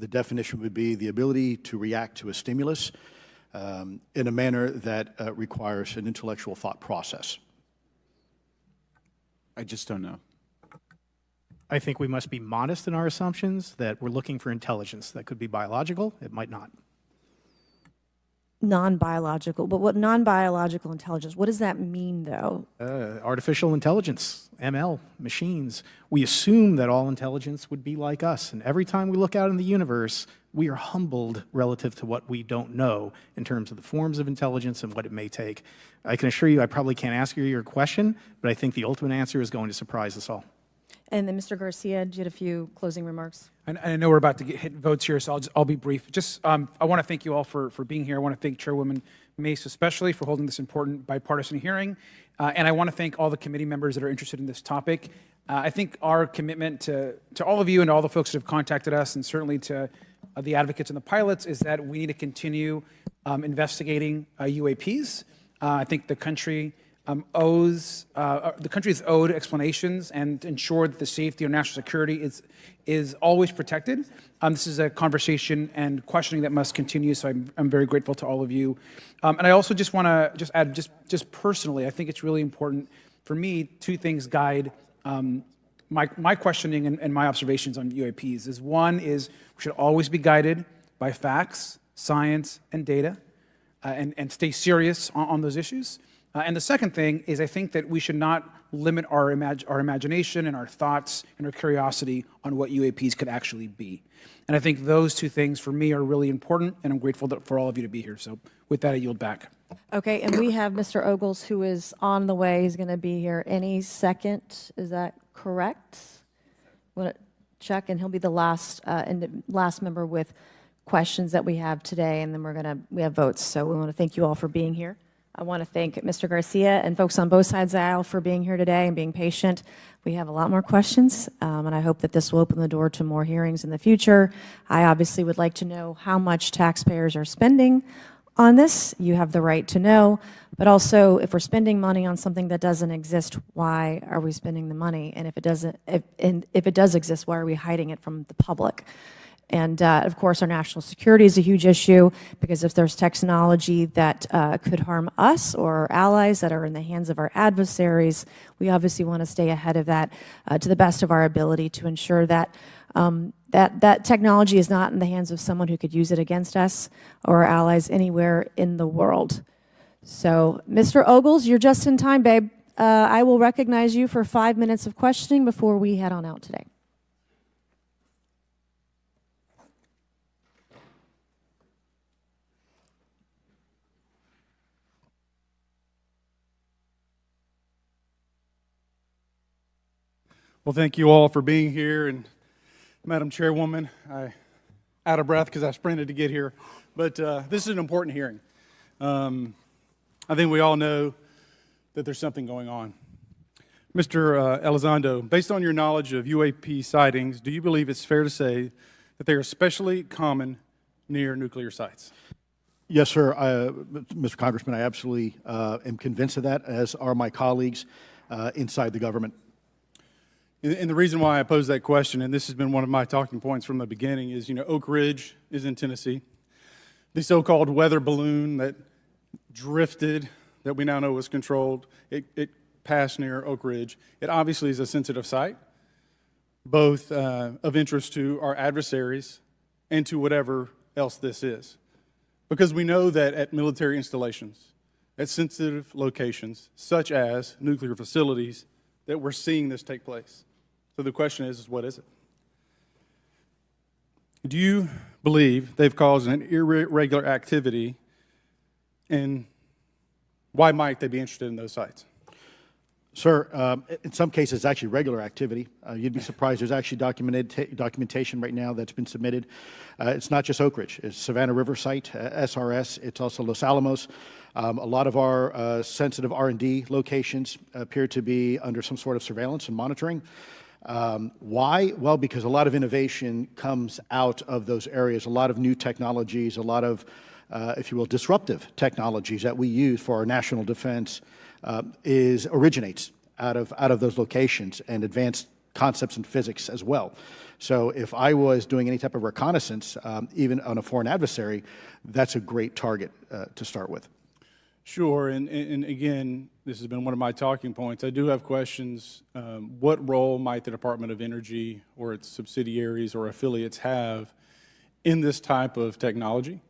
definition would be the ability to react to a stimulus in a manner that requires an intellectual thought process. I just don't know. I think we must be modest in our assumptions that we're looking for intelligence. That could be biological, it might not. Non-biological, but what non-biological intelligence, what does that mean, though? Artificial intelligence, ML, machines. We assume that all intelligence would be like us, and every time we look out in the universe, we are humbled relative to what we don't know in terms of the forms of intelligence and what it may take. I can assure you I probably can't ask you your question, but I think the ultimate answer is going to surprise us all. And then Mr. Garcia, you had a few closing remarks. And I know we're about to hit votes here, so I'll be brief. Just, I want to thank you all for being here. I want to thank Chairwoman Mace especially for holding this important bipartisan hearing. And I want to thank all the committee members that are interested in this topic. I think our commitment to all of you and all the folks that have contacted us, and certainly to the advocates and the pilots, is that we need to continue investigating UAPs. I think the country the country is owed explanations and ensure that the safety of national security is always protected. This is a conversation and questioning that must continue, so I'm very grateful to all of you. And I also just want to add, just personally, I think it's really important for me, two things guide my questioning and my observations on UAPs. One is we should always be guided by facts, science, and data, and stay serious on those issues. And the second thing is I think that we should not limit our imagination and our thoughts and our curiosity on what UAPs could actually be. And I think those two things for me are really important, and I'm grateful for all of you to be here. So with that, I yield back. Okay, and we have Mr. Ogles, who is on the way. He's going to be here any second. Is that correct? Want to check, and he'll be the last member with questions that we have today, and then we have votes. So we want to thank you all for being here. I want to thank Mr. Garcia and folks on both sides of the aisle for being here today and being patient. We have a lot more questions, and I hope that this will open the door to more hearings in the future. I obviously would like to know how much taxpayers are spending on this. You have the right to know, but also if we're spending money on something that doesn't exist, why are we spending the money? And if it does exist, why are we hiding it from the public? And of course, our national security is a huge issue, because if there's technology that could harm us or our allies that are in the hands of our adversaries, we obviously want to stay ahead of that to the best of our ability to ensure that that technology is not in the hands of someone who could use it against us or our allies anywhere in the world. So, Mr. Ogles, you're just in time, babe. I will recognize you for 5 minutes of questioning before we head on out today. Well, thank you all for being here, and Madam Chairwoman, I'm out of breath because I sprinted to get here, but this is an important hearing. I think we all know that there's something going on. Mr. Elizondo, based on your knowledge of UAP sightings, do you believe it's fair to say that they are especially common near nuclear sites? Yes, sir. Mr. Congressman, I absolutely am convinced of that, as are my colleagues inside the government. And the reason why I pose that question, and this has been one of my talking points from the beginning, is, Oak Ridge is in Tennessee. The so-called weather balloon that drifted, that we now know was controlled, it passed near Oak Ridge. It obviously is a sensitive site, both of interest to our adversaries and to whatever else this is. Because we know that at military installations, at sensitive locations, such as nuclear facilities, that we're seeing this take place. So the question is what is it? Do you believe they've caused an irregular activity, and why might they be interested in those sites? Sir, in some cases, it's actually regular activity. You'd be surprised. There's actually documentation right now that's been submitted. It's not just Oak Ridge. It's Savannah River Site, SRS. It's also Los Alamos. A lot of our sensitive R&D locations appear to be under some sort of surveillance and monitoring. Why? Well, because a lot of innovation comes out of those areas, a lot of new technologies, a lot of, if you will, disruptive technologies that we use for our national defense originates out of those locations, and advanced concepts in physics as well. So if I was doing any type of reconnaissance, even on a foreign adversary, that's a great target to start with. Sure, and again, this has been one of my talking points. I do have questions. What role might the Department of Energy or its subsidiaries or affiliates have in this type of technology,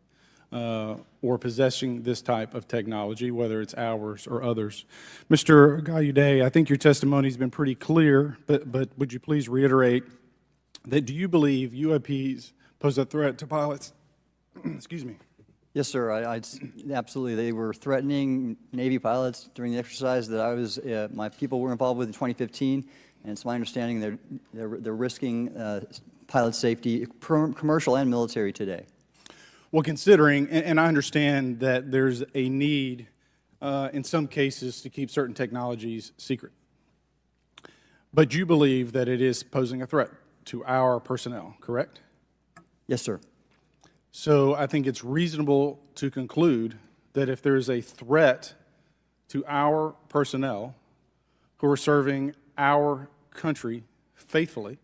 or possessing this type of technology, whether it's ours or others? Mr. Gallaudet, I think your testimony has been pretty clear, but would you please reiterate that do you believe UAPs pose a threat to pilots? Excuse me. Yes, sir. Absolutely. They were threatening Navy pilots during the exercise that my people were involved with in 2015, And it's my understanding they're risking pilot safety, commercial and military today. Well, considering, and I understand that there's a need in some cases to keep certain technologies secret, but you believe that it is posing a threat to our personnel, correct? Yes, sir. So I think it's reasonable to conclude that if there's a threat to our personnel who are serving our country faithfully,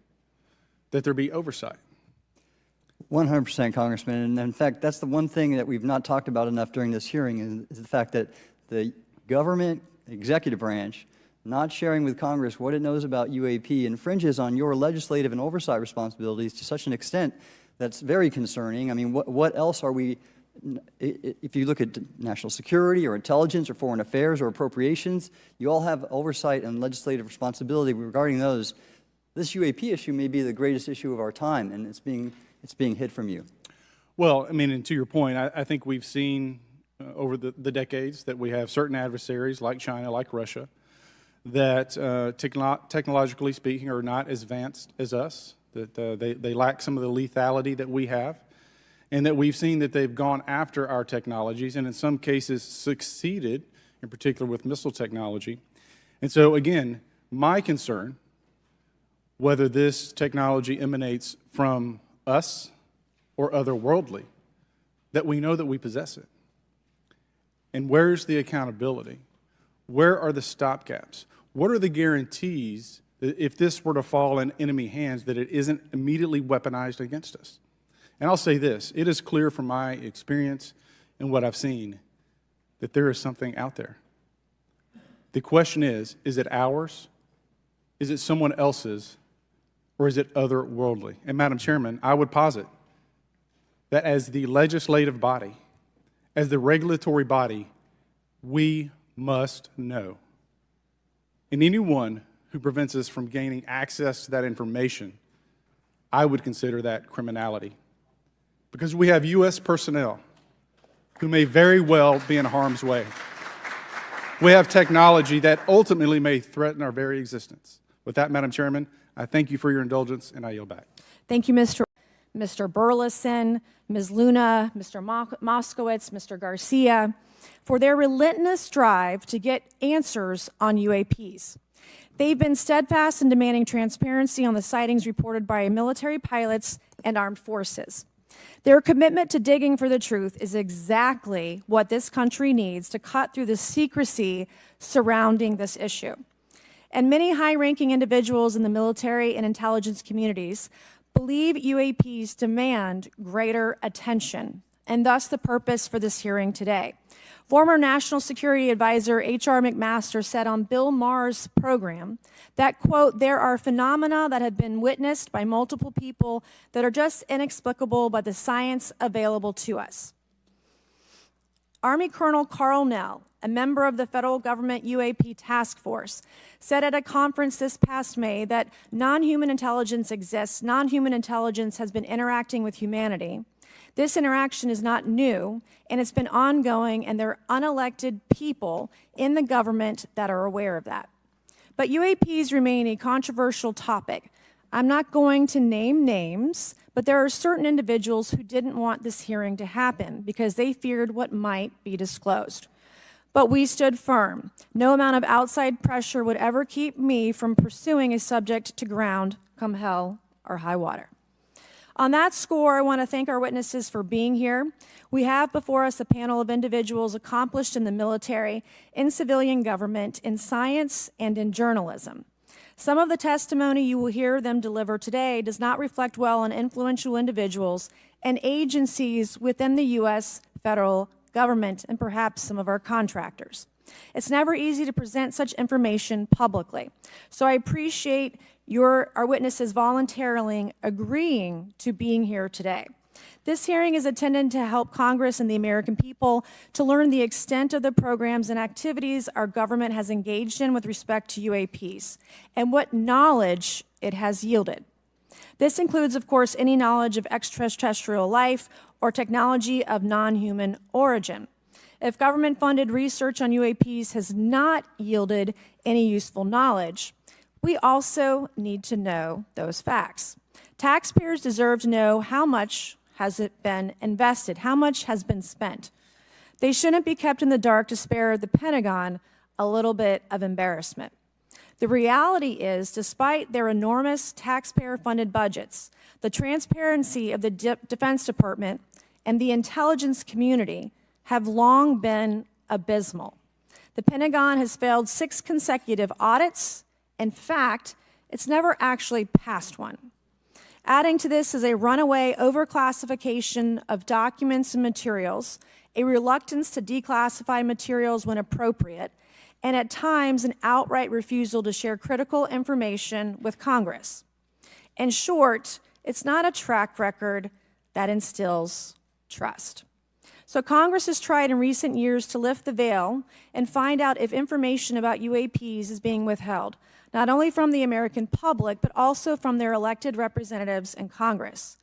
that there be oversight. 100%, Congressman. And in fact, that's the one thing that we've not talked about enough during this hearing is the fact that the government executive branch not sharing with Congress what it knows about UAP infringes on your legislative and oversight responsibilities to such an extent that's very concerning. I mean, what else are we, if you look at national security or intelligence or foreign affairs or appropriations, you all have oversight and legislative responsibility regarding those. This UAP issue may be the greatest issue of our time, and it's being hid from you. Well, I mean, and to your point, I think we've seen over the decades that we have certain adversaries like China, like Russia, that technologically speaking are not as advanced as us, that they lack some of the lethality that we have, and that we've seen that they've gone after our technologies and in some cases succeeded, in particular with missile technology. And so again, my concern, whether this technology emanates from us or otherworldly, that we know that we possess it. And where's the accountability? Where are the stopgaps? What are the guarantees that if this were to fall in enemy hands, that it isn't immediately weaponized against us? And I'll say this, it is clear from my experience and what I've seen that there is something out there. The question is it ours? Is it someone else's? Or is it otherworldly? And Madam Chairman, I would posit that as the legislative body, as the regulatory body, we must know. And anyone who prevents us from gaining access to that information, I would consider that criminality. Because we have U.S. personnel who may very well be in harm's way. We have technology that ultimately may threaten our very existence. With that, Madam Chairman, I thank you for your indulgence, and I yield back. Thank you, Mr. Burleson, Ms. Luna, Mr. Moskowitz, Mr. Garcia, for their relentless drive to get answers on UAPs. They've been steadfast in demanding transparency on the sightings reported by military pilots and armed forces. Their commitment to digging for the truth is exactly what this country needs to cut through the secrecy surrounding this issue. And many high-ranking individuals in the military and intelligence communities believe UAPs demand greater attention, and thus the purpose for this hearing today. Former National Security Advisor H.R. McMaster said on Bill Maher's program that, quote, there are phenomena that have been witnessed by multiple people that are just inexplicable by the science available to us. Army Colonel Carl Nell, a member of the federal government UAP task force, said at a conference this past May that non-human intelligence exists. Non-human intelligence has been interacting with humanity. This interaction is not new, and it's been ongoing, and there are unelected people in the government that are aware of that. But UAPs remain a controversial topic. I'm not going to name names, but there are certain individuals who didn't want this hearing to happen because they feared what might be disclosed. But we stood firm. No amount of outside pressure would ever keep me from pursuing a subject to ground, come hell or high water. On that score, I want to thank our witnesses for being here. We have before us a panel of individuals accomplished in the military, in civilian government, in science, and in journalism. Some of the testimony you will hear them deliver today does not reflect well on influential individuals and agencies within the U.S. federal government and perhaps some of our contractors. It's never easy to present such information publicly. So I appreciate our witnesses voluntarily agreeing to being here today. This hearing is intended to help Congress and the American people to learn the extent of the programs and activities our government has engaged in with respect to UAPs and what knowledge it has yielded. This includes, of course, any knowledge of extraterrestrial life or technology of non-human origin. If government-funded research on UAPs has not yielded any useful knowledge, We also need to know those facts. Taxpayers deserve to know how much has it been invested, how much has been spent. They shouldn't be kept in the dark to spare the Pentagon a little bit of embarrassment. The reality is, despite their enormous taxpayer-funded budgets, the transparency of the Defense Department and the intelligence community have long been abysmal. The Pentagon has failed 6 consecutive audits. In fact, it's never actually passed one. Adding to this is a runaway overclassification of documents and materials, a reluctance to declassify materials when appropriate, and at times an outright refusal to share critical information with Congress. In short, it's not a track record that instills trust. So Congress has tried in recent years to lift the veil and find out if information about UAPs is being withheld, not only from the American public, but also from their elected representatives in Congress.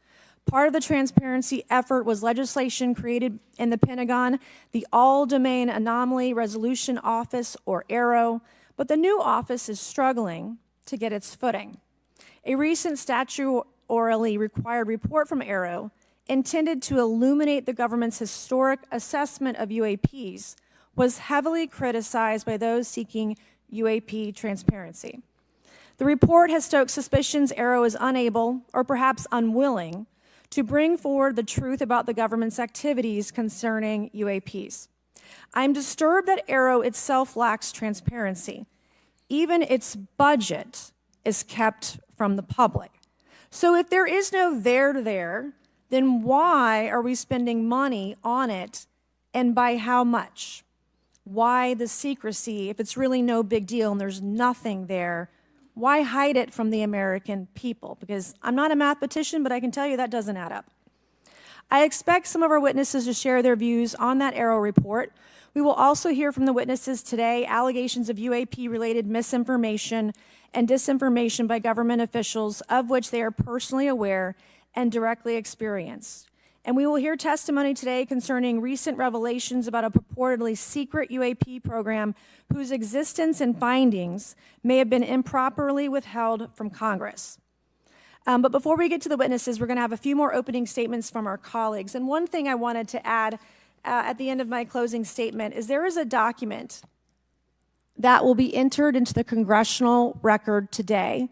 Part of the transparency effort was legislation created in the Pentagon, the All-Domain Anomaly Resolution Office, or AARO, but the new office is struggling to get its footing. A recent statutorily required report from AARO, intended to illuminate the government's historic assessment of UAPs, was heavily criticized by those seeking UAP transparency. The report has stoked suspicions AARO is unable, or perhaps unwilling, to bring forward the truth about the government's activities concerning UAPs. I'm disturbed that AARO itself lacks transparency. Even its budget is kept from the public. So if there is no there, then why are we spending money on it, and by how much? Why the secrecy if it's really no big deal and there's nothing there? Why hide it from the American people? Because I'm not a mathematician, but I can tell you that doesn't add up. I expect some of our witnesses to share their views on that AARO report. We will also hear from the witnesses today allegations of UAP-related misinformation and disinformation by government officials, of which they are personally aware and directly experienced. And we will hear testimony today concerning recent revelations about a purportedly secret UAP program whose existence and findings may have been improperly withheld from Congress. But before we get to the witnesses, we're going to have a few more opening statements from our colleagues. And one thing I wanted to add at the end of my closing statement is there is a document that will be entered into the congressional record today.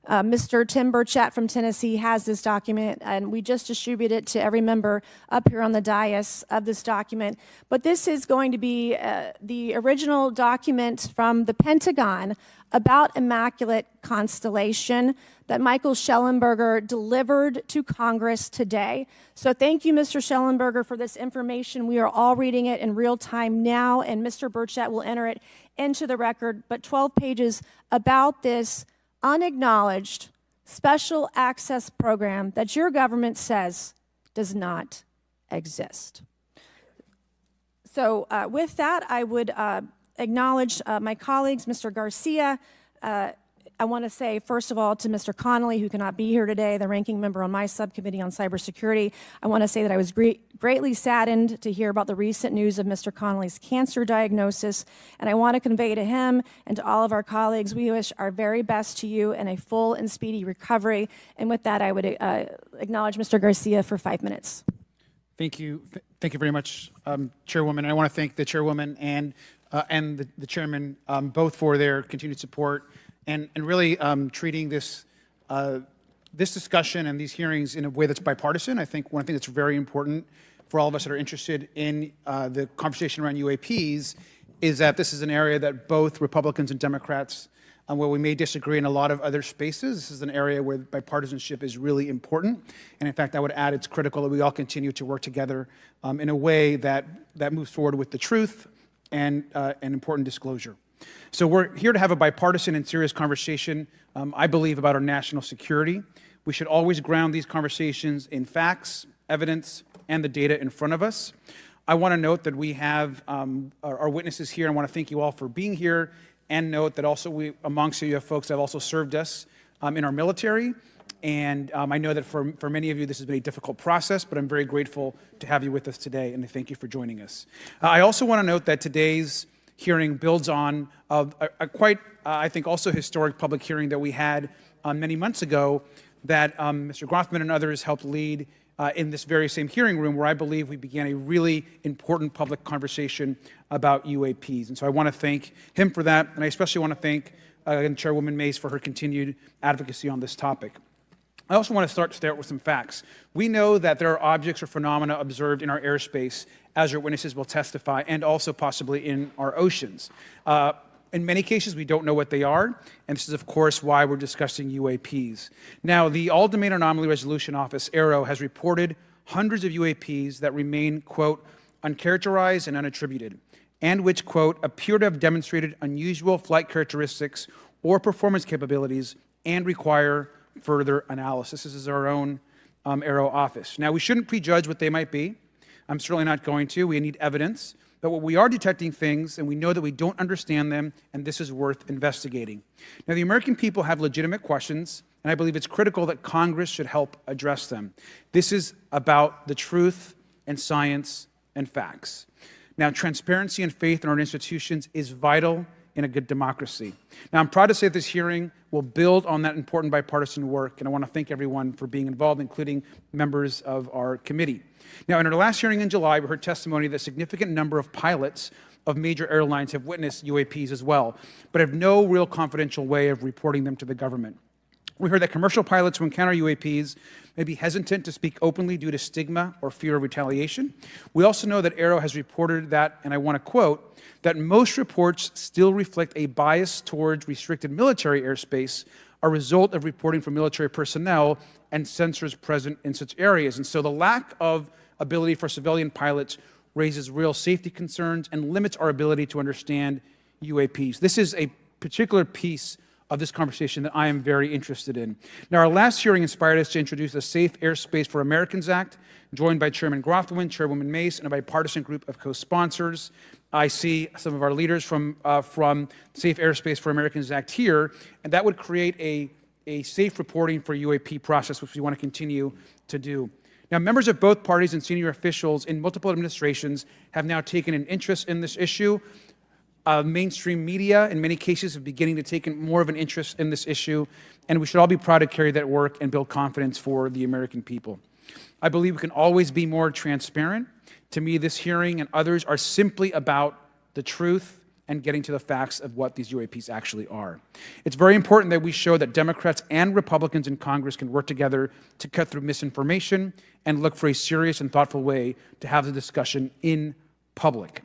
Mr. Tim Burchett from Tennessee has this document, and we just distributed it to every member up here on the dais of this document. But this is going to be the original document from the Pentagon about Immaculate Constellation that Michael Schellenberger delivered to Congress today. So thank you, Mr. Schellenberger, for this information. We are all reading it in real time now, and Mr. Burchett will enter it into the record. But 12 pages about this unacknowledged special access program that your government says does not exist. So with that, I would acknowledge my colleagues, Mr. Garcia. I want to say, first of all, to Mr. Connolly, who cannot be here today, the ranking member on my subcommittee on cybersecurity, I want to say that I was greatly saddened to hear about the recent news of Mr. Connolly's cancer diagnosis, and I want to convey to him and to all of our colleagues, we wish our very best to you and a full and speedy recovery. And with that, I would acknowledge Mr. Garcia for 5 minutes. Thank you. Thank you very much, Chairwoman. I want to thank the Chairwoman and the Chairman both for their continued support and really treating this discussion and these hearings in a way that's bipartisan. I think one thing that's very important for all of us that are interested in the conversation around UAPs is that this is an area that both Republicans and Democrats, where we may disagree in a lot of other spaces, this is an area where bipartisanship is really important. And in fact, I would add it's critical that we all continue to work together in a way that moves forward with the truth and important disclosure. So we're here to have a bipartisan and serious conversation, I believe, about our national security. We should always ground these conversations in facts, evidence, and the data in front of us. I want to note that we have our witnesses here. I want to thank you all for being here, and note that also amongst you have folks that have also served us in our military. And I know that for many of you, this has been a difficult process, but I'm very grateful to have you with us today, and I thank you for joining us. I also want to note that today's hearing builds on a quite I think also historic public hearing that we had many months ago that Mr. Grothman and others helped lead in this very same hearing room, where I believe we began a really important public conversation about UAPs. And so I want to thank him for that, and I especially want to thank Chairwoman Mace for her continued advocacy on this topic. I also want to start with some facts. We know that there are objects or phenomena observed in our airspace, as our witnesses will testify, and also possibly in our oceans. In many cases, we don't know what they are, and this is, of course, why we're discussing UAPs. Now, the All-Domain Anomaly Resolution Office, AARO, has reported hundreds of UAPs that remain, quote, uncharacterized and unattributed, and which, quote, appear to have demonstrated unusual flight characteristics or performance capabilities and require further analysis. This is our own AARO office. Now, we shouldn't prejudge what they might be. I'm certainly not going to. We need evidence. But we are detecting things, and we know that we don't understand them, and this is worth investigating. Now, the American people have legitimate questions, and I believe it's critical that Congress should help address them. This is about the truth and science and facts. Now, transparency and faith in our institutions is vital in a good democracy. Now, I'm proud to say that this hearing will build on that important bipartisan work, and I want to thank everyone for being involved, including members of our committee. Now, in our last hearing in July, we heard testimony that a significant number of pilots of major airlines have witnessed UAPs as well, but have no real confidential way of reporting them to the government. We heard that commercial pilots who encounter UAPs may be hesitant to speak openly due to stigma or fear of retaliation. We also know that AARO has reported that, and I want to quote, that most reports still reflect a bias towards restricted military airspace, a result of reporting from military personnel and sensors present in such areas. And so the lack of ability for civilian pilots raises real safety concerns and limits our ability to understand UAPs. This is a particular piece of this conversation that I am very interested in. Now, our last hearing inspired us to introduce the Safe Airspace for Americans Act, joined by Chairman Grothman, Chairwoman Mace, and a bipartisan group of co-sponsors. I see some of our leaders from Safe Airspace for Americans Act here, and that would create a safe reporting for UAP process, which we want to continue to do. Now, members of both parties and senior officials in multiple administrations have now taken an interest in this issue. Mainstream media, in many cases, are beginning to take more of an interest in this issue, and we should all be proud to carry that work and build confidence for the American people. I believe we can always be more transparent. To me, this hearing and others are simply about the truth and getting to the facts of what these UAPs actually are. It's very important that we show that Democrats and Republicans in Congress can work together to cut through misinformation and look for a serious and thoughtful way to have the discussion in public.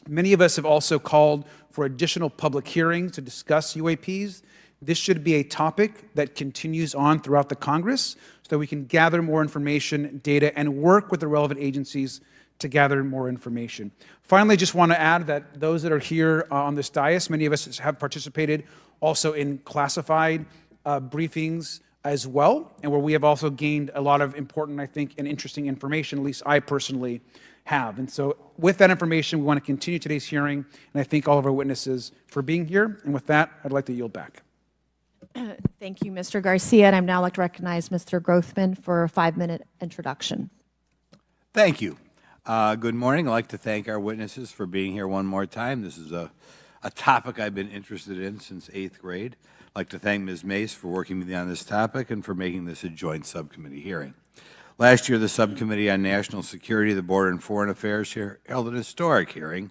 Many of us have also called for additional public hearings to discuss UAPs. This should be a topic that continues on throughout the Congress so that we can gather more information, data, and work with the relevant agencies to gather more information. Finally, I just want to add that those that are here on this dais, many of us have participated also in classified briefings as well, and where we have also gained a lot of important, I think, and interesting information, at least I personally have. And so with that information, we want to continue today's hearing, and I thank all of our witnesses for being here. And with that, I'd like to yield back. Thank you, Mr. Garcia, and I'd now like to recognize Mr. Grothman for a 5-minute introduction. Thank you. Good morning. I'd like to thank our witnesses for being here one more time. This is a topic I've been interested in since 8th grade. I'd like to thank Ms. Mace for working with me on this topic and for making this a joint subcommittee hearing. Last year, the Subcommittee on National Security, the Border and Foreign Affairs held an historic hearing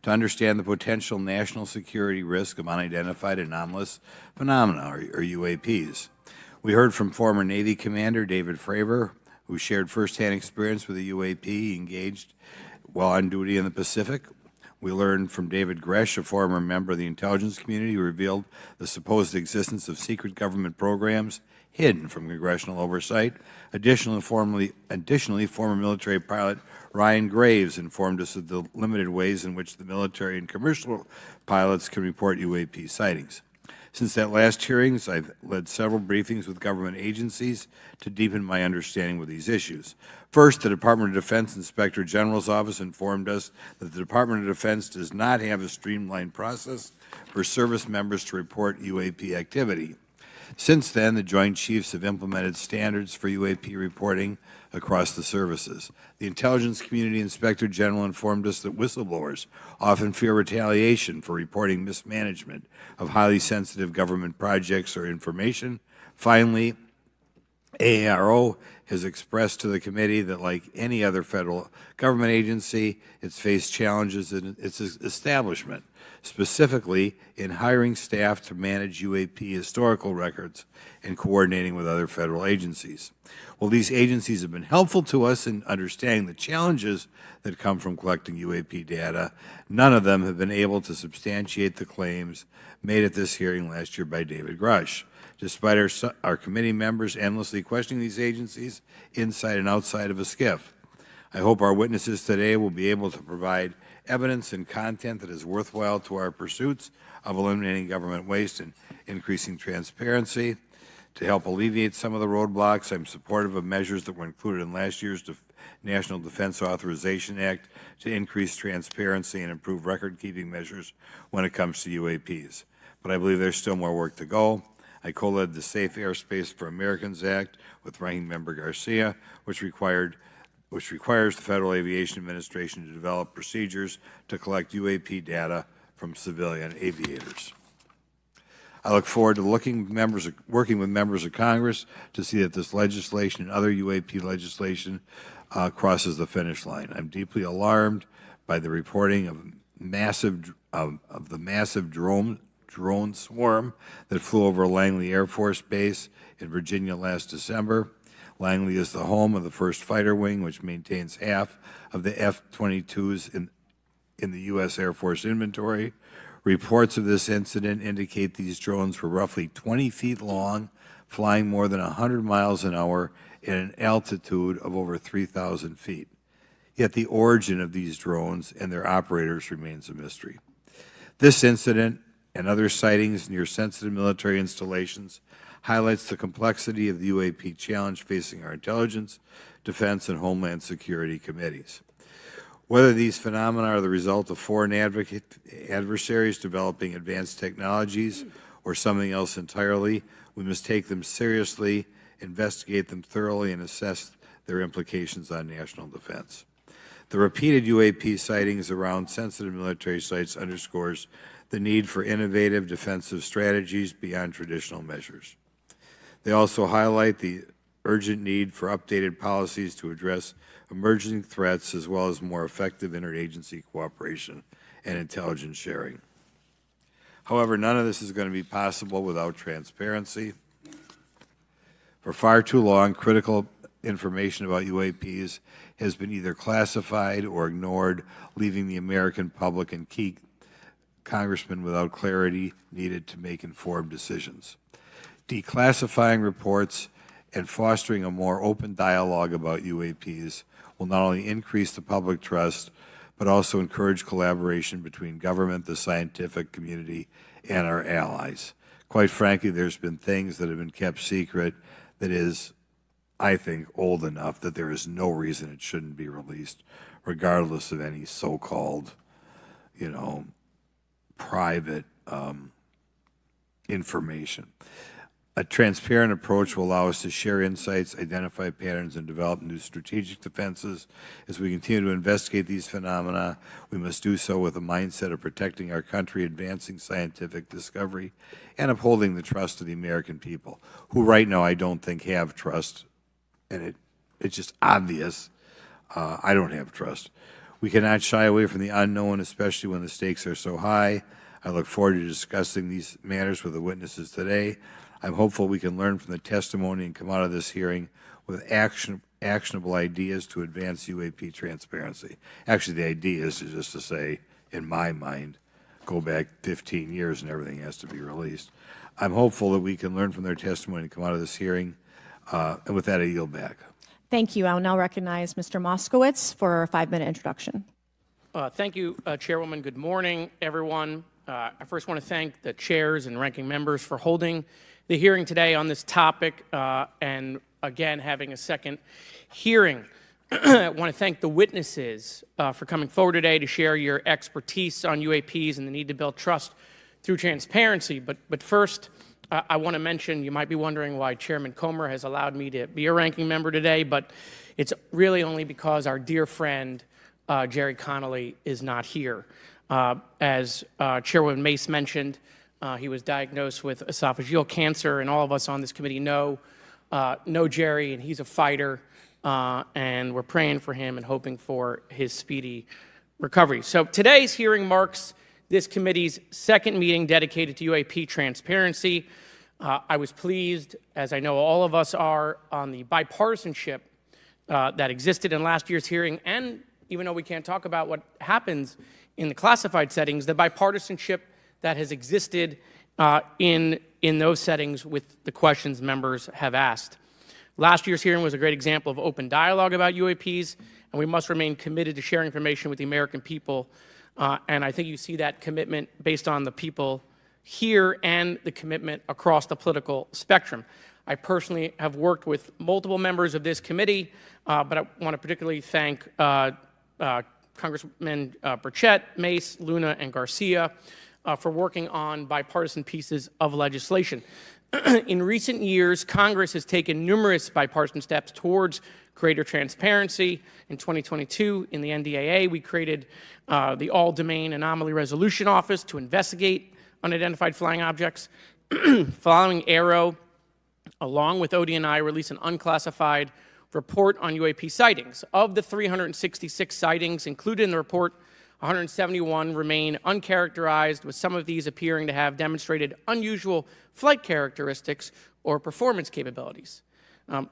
to understand the potential national security risk of unidentified anomalous phenomena, or UAPs. We heard from former Navy Commander David Fravor, who shared firsthand experience with a UAP engaged while on duty in the Pacific. We learned from David Gresh, a former member of the intelligence community, who revealed the supposed existence of secret government programs hidden from congressional oversight. Additionally, former military pilot Ryan Graves informed us of the limited ways in which the military and commercial pilots can report UAP sightings. Since that last hearing, I've led several briefings with government agencies to deepen my understanding with these issues. First, the Department of Defense Inspector General's Office informed us that the Department of Defense does not have a streamlined process for service members to report UAP activity. Since then, the Joint Chiefs have implemented standards for UAP reporting across the services. The Intelligence Community Inspector General informed us that whistleblowers often fear retaliation for reporting mismanagement of highly sensitive government projects or information. Finally, AARO has expressed to the committee that, like any other federal government agency, it's faced challenges in its establishment, specifically in hiring staff to manage UAP historical records and coordinating with other federal agencies. While these agencies have been helpful to us in understanding the challenges that come from collecting UAP data, none of them have been able to substantiate the claims made at this hearing last year by David Grush. Despite our committee members endlessly questioning these agencies inside and outside of a SCIF. I hope our witnesses today will be able to provide evidence and content that is worthwhile to our pursuits of eliminating government waste and increasing transparency. To help alleviate some of the roadblocks, I'm supportive of measures that were included in last year's National Defense Authorization Act to increase transparency and improve record-keeping measures when it comes to UAPs. But I believe there's still more work to go. I co-led the Safe Airspace for Americans Act with Ranking Member Garcia, which requires the Federal Aviation Administration to develop procedures to collect UAP data from civilian aviators. I look forward to working with members of Congress to see that this legislation and other UAP legislation crosses the finish line. I'm deeply alarmed by the reporting of the massive drone swarm that flew over Langley Air Force Base in Virginia last December. Langley is the home of the 1st Fighter Wing, which maintains half of the F-22s in the U.S. Air Force inventory. Reports of this incident indicate these drones were roughly 20 feet long, flying more than 100 miles an hour at an altitude of over 3,000 feet. Yet the origin of these drones and their operators remains a mystery. This incident and other sightings near sensitive military installations highlights the complexity of the UAP challenge facing our intelligence, defense, and homeland security committees. Whether these phenomena are the result of foreign adversaries developing advanced technologies or something else entirely, we must take them seriously, investigate them thoroughly, and assess their implications on national defense. The repeated UAP sightings around sensitive military sites underscores the need for innovative defensive strategies beyond traditional measures. They also highlight the urgent need for updated policies to address emerging threats as well as more effective interagency cooperation and intelligence sharing. However, none of this is going to be possible without transparency. For far too long, critical information about UAPs has been either classified or ignored, leaving the American public and key congressmen without clarity needed to make informed decisions. Declassifying reports and fostering a more open dialogue about UAPs will not only increase the public trust, but also encourage collaboration between government, the scientific community, and our allies. Quite frankly, there's been things that have been kept secret that is, I think, old enough that there is no reason it shouldn't be released, regardless of any so-called, private information. A transparent approach will allow us to share insights, identify patterns, and develop new strategic defenses. As we continue to investigate these phenomena, we must do so with a mindset of protecting our country, advancing scientific discovery, and upholding the trust of the American people, who right now I don't think have trust, and it's just obvious I don't have trust. We cannot shy away from the unknown, especially when the stakes are so high. I look forward to discussing these matters with the witnesses today. I'm hopeful we can learn from the testimony and come out of this hearing with actionable ideas to advance UAP transparency. Actually, the idea is just to say, in my mind, go back 15 years and everything has to be released. I'm hopeful that we can learn from their testimony and come out of this hearing. And with that, I yield back. Thank you. I will now recognize Mr. Moskowitz for a 5-minute introduction. Thank you, Chairwoman. Good morning, everyone. I first want to thank the chairs and ranking members for holding the hearing today on this topic and, again, having a second hearing. I want to thank the witnesses for coming forward today to share your expertise on UAPs and the need to build trust through transparency. But first, I want to mention, you might be wondering why Chairman Comer has allowed me to be a ranking member today, but it's really only because our dear friend Jerry Connolly is not here. As Chairwoman Mace mentioned, he was diagnosed with esophageal cancer, and all of us on this committee know Jerry, and he's a fighter, and we're praying for him and hoping for his speedy recovery. So today's hearing marks this committee's second meeting dedicated to UAP transparency. I was pleased, as I know all of us are, on the bipartisanship that existed in last year's hearing, and even though we can't talk about what happens in the classified settings, the bipartisanship that has existed in those settings with the questions members have asked. Last year's hearing was a great example of open dialogue about UAPs, and we must remain committed to sharing information with the American people. And I think you see that commitment based on the people here and the commitment across the political spectrum. I personally have worked with multiple members of this committee, but I want to particularly thank Congressmen Burchett, Mace, Luna, and Garcia for working on bipartisan pieces of legislation. In recent years, Congress has taken numerous bipartisan steps towards greater transparency. In 2022, in the NDAA, we created the All-Domain Anomaly Resolution Office to investigate unidentified flying objects. Following Arrow, along with ODNI, released an unclassified report on UAP sightings. Of the 366 sightings included in the report, 171 remain uncharacterized, with some of these appearing to have demonstrated unusual flight characteristics or performance capabilities.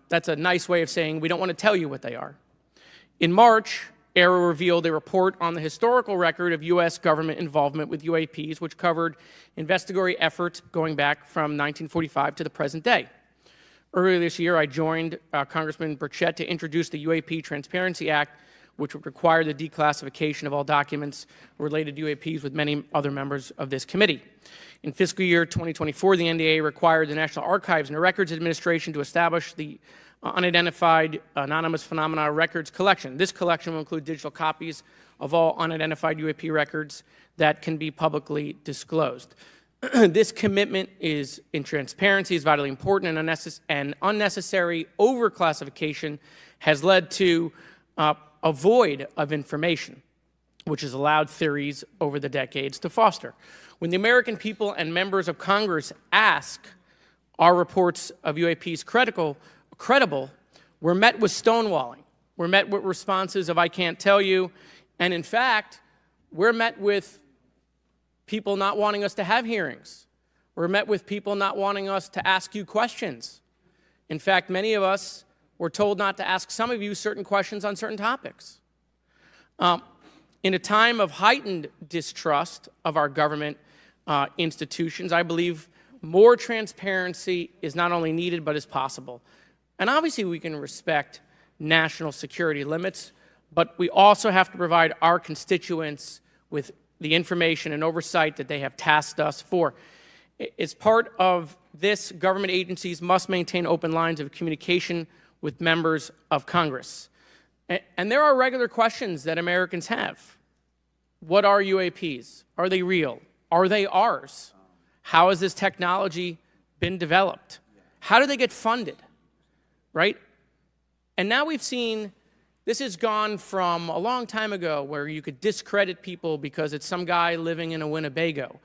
That's a nice way of saying we don't want to tell you what they are. In March, Arrow revealed a report on the historical record of U.S. government involvement with UAPs, which covered investigatory efforts going back from 1945 to the present day. Earlier this year, I joined Congressman Burchett to introduce the UAP Transparency Act, which would require the declassification of all documents related to UAPs with many other members of this committee. In fiscal year 2024, the NDAA required the National Archives and Records Administration to establish the Unidentified Anomalous Phenomena Records Collection. This collection will include digital copies of all unidentified UAP records that can be publicly disclosed. This commitment in transparency is vitally important, and unnecessary overclassification has led to a void of information, which has allowed theories over the decades to foster. When the American people and members of Congress ask, are reports of UAPs credible, we're met with stonewalling. We're met with responses of, I can't tell you. And in fact, we're met with people not wanting us to have hearings. We're met with people not wanting us to ask you questions. In fact, many of us were told not to ask some of you certain questions on certain topics. In a time of heightened distrust of our government institutions, I believe more transparency is not only needed, but is possible. And obviously, we can respect national security limits, but we also have to provide our constituents with the information and oversight that they have tasked us for. As part of this, government agencies must maintain open lines of communication with members of Congress. And there are regular questions that Americans have. What are UAPs? Are they real? Are they ours? How has this technology been developed? How do they get funded? Right? And now we've seen this has gone from a long time ago where you could discredit people because it's some guy living in a Winnebago.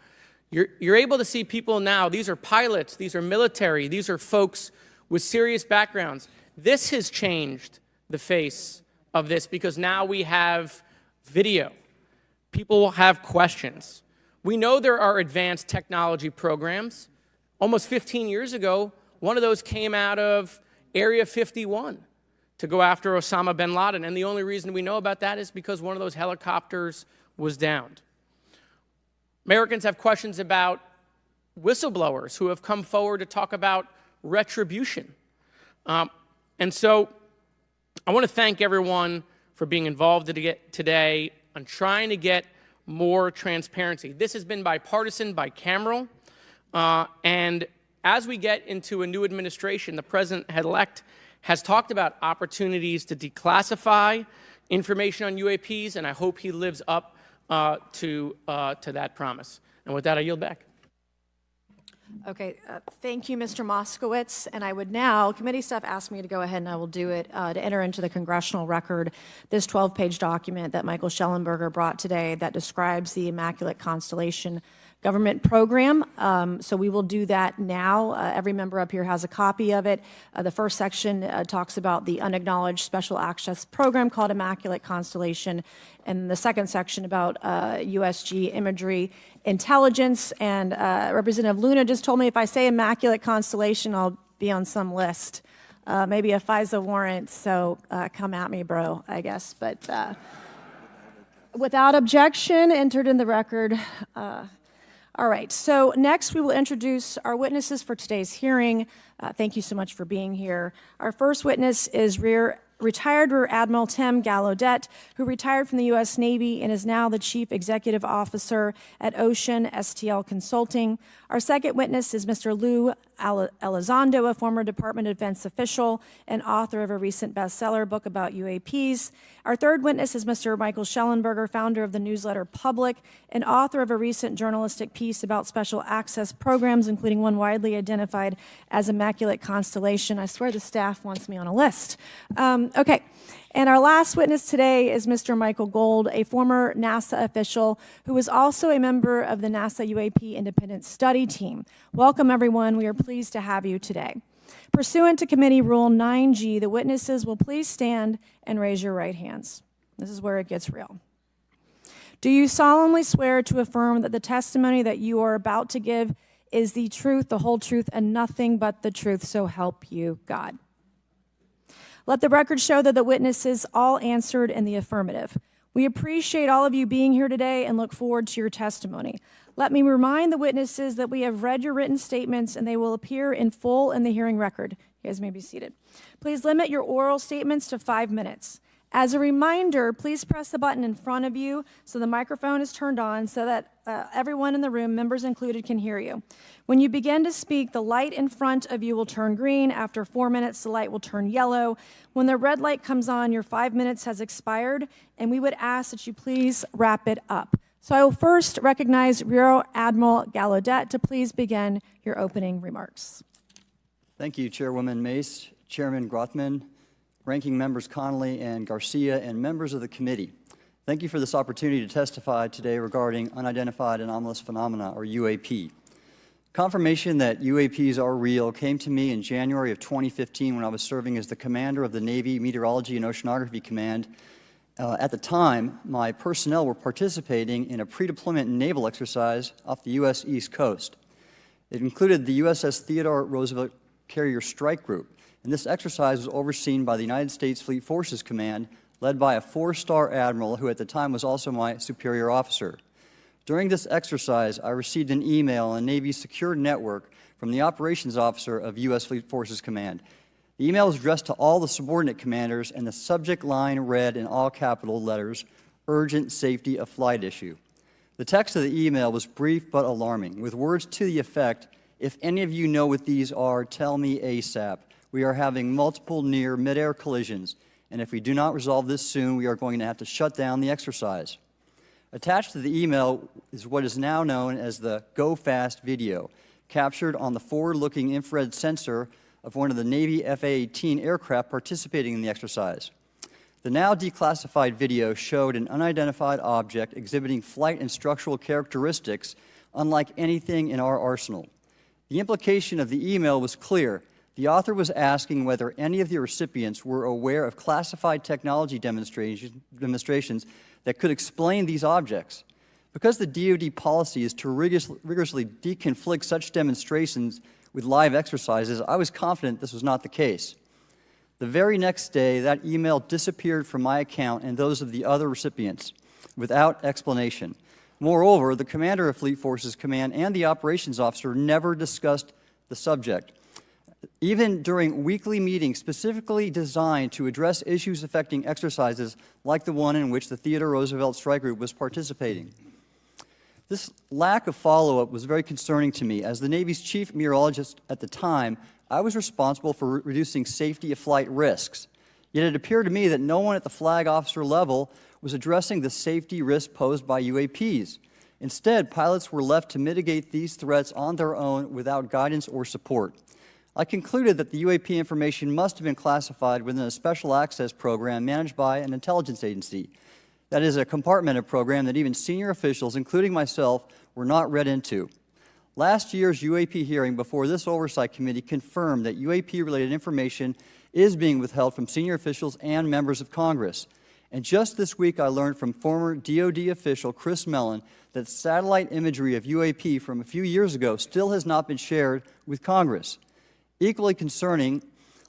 You're able to see people now, these are pilots, these are military, these are folks with serious backgrounds. This has changed the face of this because now we have video. People will have questions. We know there are advanced technology programs. Almost 15 years ago, one of those came out of Area 51 to go after Osama bin Laden. And the only reason we know about that is because one of those helicopters was downed. Americans have questions about whistleblowers who have come forward to talk about retribution. And so I want to thank everyone for being involved today on trying to get more transparency. This has been bipartisan, bicameral, and as we get into a new administration, the president-elect has talked about opportunities to declassify information on UAPs, and I hope he lives up to that promise. And with that, I yield back. Okay, thank you, Mr. Moskowitz. And I would now, committee staff asked me to go ahead, and I will do it, to enter into the congressional record this 12-page document that Michael Schellenberger brought today that describes the Immaculate Constellation government program. So we will do that now. Every member up here has a copy of it. The first section talks about the unacknowledged special access program called Immaculate Constellation, and the second section about USG imagery intelligence. And Representative Luna just told me if I say Immaculate Constellation, I'll be on some list, maybe a FISA warrant. So come at me, bro, I guess. But without objection, entered in the record. All right, so next we will introduce our witnesses for today's hearing. Thank you so much for being here. Our first witness is retired Rear Admiral Tim Gallaudet, who retired from the U.S. Navy and is now the Chief Executive Officer at Ocean STL Consulting. Our second witness is Mr. Lou Elizondo, a former Department of Defense official and author of a recent bestseller book about UAPs. Our third witness is Mr. Michael Schellenberger, founder of the newsletter Public and author of a recent journalistic piece about special access programs, including one widely identified as Immaculate Constellation. I swear the staff wants me on a list. Okay. And our last witness today is Mr. Michael Gold, a former NASA official who is also a member of the NASA UAP Independent Study Team. Welcome, everyone. We are pleased to have you today. Pursuant to Committee Rule 9G, the witnesses will please stand and raise your right hands. This is where it gets real. Do you solemnly swear to affirm that the testimony that you are about to give is the truth, the whole truth, and nothing but the truth, so help you God? Let the record show that the witnesses all answered in the affirmative. We appreciate all of you being here today and look forward to your testimony. Let me remind the witnesses that we have read your written statements and they will appear in full in the hearing record. You guys may be seated. Please limit your oral statements to 5 minutes. As a reminder, please press the button in front of you so the microphone is turned on so that everyone in the room, members included, can hear you. When you begin to speak, the light in front of you will turn green. After 4 minutes, the light will turn yellow. When the red light comes on, your 5 minutes has expired, and we would ask that you please wrap it up. So I will first recognize Rear Admiral Gallaudet to please begin your opening remarks. Thank you, Chairwoman Mace, Chairman Grothman, Ranking Members Connolly and Garcia, and members of the committee. Thank you for this opportunity to testify today regarding Unidentified Anomalous Phenomena, or UAP. Confirmation that UAPs are real came to me in January of 2015 when I was serving as the commander of the Navy Meteorology and Oceanography Command. At the time, my personnel were participating in a pre-deployment naval exercise off the U.S. East Coast. It included the USS Theodore Roosevelt Carrier Strike Group, and this exercise was overseen by the United States Fleet Forces Command, led by a 4-star admiral who at the time was also my superior officer. During this exercise, I received an email on the Navy's secure network from the operations officer of U.S. Fleet Forces Command. The email was addressed to all the subordinate commanders, and the subject line read in all capital letters, "Urgent Safety of Flight Issue." The text of the email was brief but alarming, with words to the effect, "If any of you know what these are, tell me ASAP. We are having multiple near mid-air collisions, and if we do not resolve this soon, we are going to have to shut down the exercise." Attached to the email is what is now known as the Go Fast video, captured on the forward-looking infrared sensor of one of the Navy F-A-18 aircraft participating in the exercise. The now declassified video showed an unidentified object exhibiting flight and structural characteristics unlike anything in our arsenal. The implication of the email was clear. The author was asking whether any of the recipients were aware of classified technology demonstrations that could explain these objects. Because the DoD policy is to rigorously deconflict such demonstrations with live exercises, I was confident this was not the case. The very next day, that email disappeared from my account and those of the other recipients without explanation. Moreover, the commander of Fleet Forces Command and the operations officer never discussed the subject. Even during weekly meetings specifically designed to address issues affecting exercises like the one in which the Theodore Roosevelt Strike Group was participating. This lack of follow-up was very concerning to me. As the Navy's chief meteorologist at the time, I was responsible for reducing safety of flight risks. Yet it appeared to me that no one at the flag officer level was addressing the safety risk posed by UAPs. Instead, pilots were left to mitigate these threats on their own without guidance or support. I concluded that the UAP information must have been classified within a special access program managed by an intelligence agency. That is a compartmented program that even senior officials, including myself, were not read into. Last year's UAP hearing before this Oversight Committee confirmed that UAP-related information is being withheld from senior officials and members of Congress. And just this week, I learned from former DoD official Chris Mellon that satellite imagery of UAP from a few years ago still has not been shared with Congress. Equally concerning,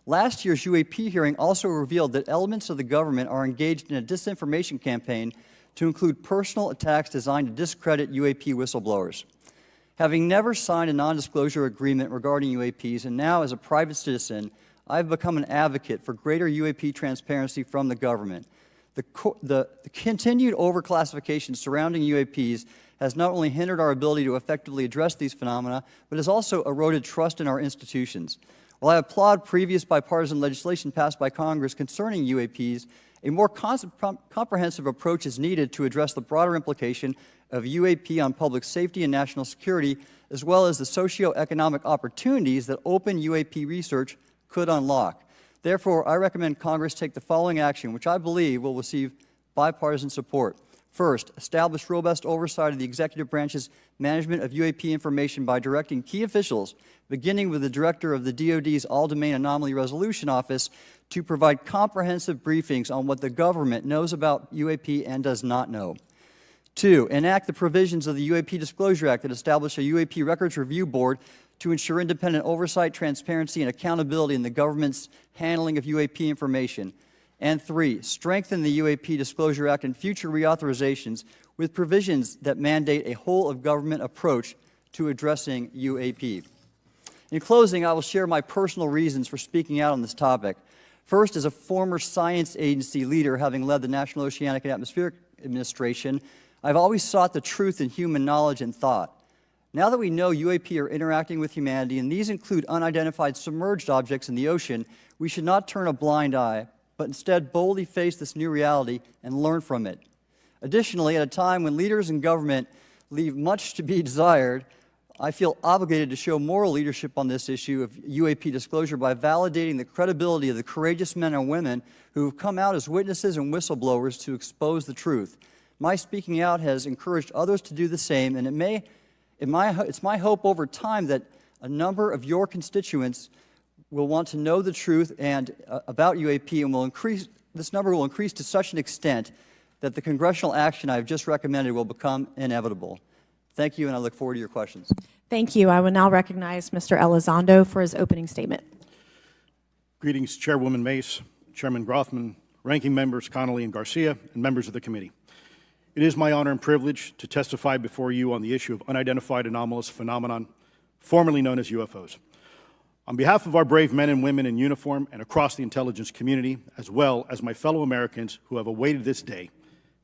last year's UAP hearing also revealed that elements of the government are engaged in a disinformation campaign to include personal attacks designed to discredit UAP whistleblowers. Having never signed a non-disclosure agreement regarding UAPs, and now as a private citizen, I've become an advocate for greater UAP transparency from the government. The continued overclassification surrounding UAPs has not only hindered our ability to effectively address these phenomena, but has also eroded trust in our institutions. While I applaud previous bipartisan legislation passed by Congress concerning UAPs, a more comprehensive approach is needed to address the broader implication of UAP on public safety and national security, as well as the socioeconomic opportunities that open UAP research could unlock. Therefore, I recommend Congress take the following action, which I believe will receive bipartisan support. First, establish robust oversight of the executive branch's management of UAP information by directing key officials, beginning with the director of the DoD's All-Domain Anomaly Resolution Office, to provide comprehensive briefings on what the government knows about UAP and does not know. Two, enact the provisions of the UAP Disclosure Act that establish a UAP Records Review Board to ensure independent oversight, transparency, and accountability in the government's handling of UAP information. And three, strengthen the UAP Disclosure Act and future reauthorizations with provisions that mandate a whole-of-government approach to addressing UAP. In closing, I will share my personal reasons for speaking out on this topic. First, as a former science agency leader, having led the National Oceanic and Atmospheric Administration, I've always sought the truth in human knowledge and thought. Now that we know UAP are interacting with humanity, and these include unidentified submerged objects in the ocean, we should not turn a blind eye, but instead boldly face this new reality and learn from it. Additionally, at a time when leaders in government leave much to be desired, I feel obligated to show moral leadership on this issue of UAP disclosure by validating the credibility of the courageous men and women who have come out as witnesses and whistleblowers to expose the truth. My speaking out has encouraged others to do the same, and it's my hope over time that a number of your constituents will want to know the truth and about UAP, and this number will increase to such an extent that the congressional action I have just recommended will become inevitable. Thank you, and I look forward to your questions. Thank you. I will now recognize Mr. Elizondo for his opening statement. Greetings, Chairwoman Mace, Chairman Grothman, Ranking Members Connolly and Garcia, and members of the committee. It is my honor and privilege to testify before you on the issue of unidentified anomalous phenomenon, formerly known as UFOs. On behalf of our brave men and women in uniform and across the intelligence community, as well as my fellow Americans who have awaited this day,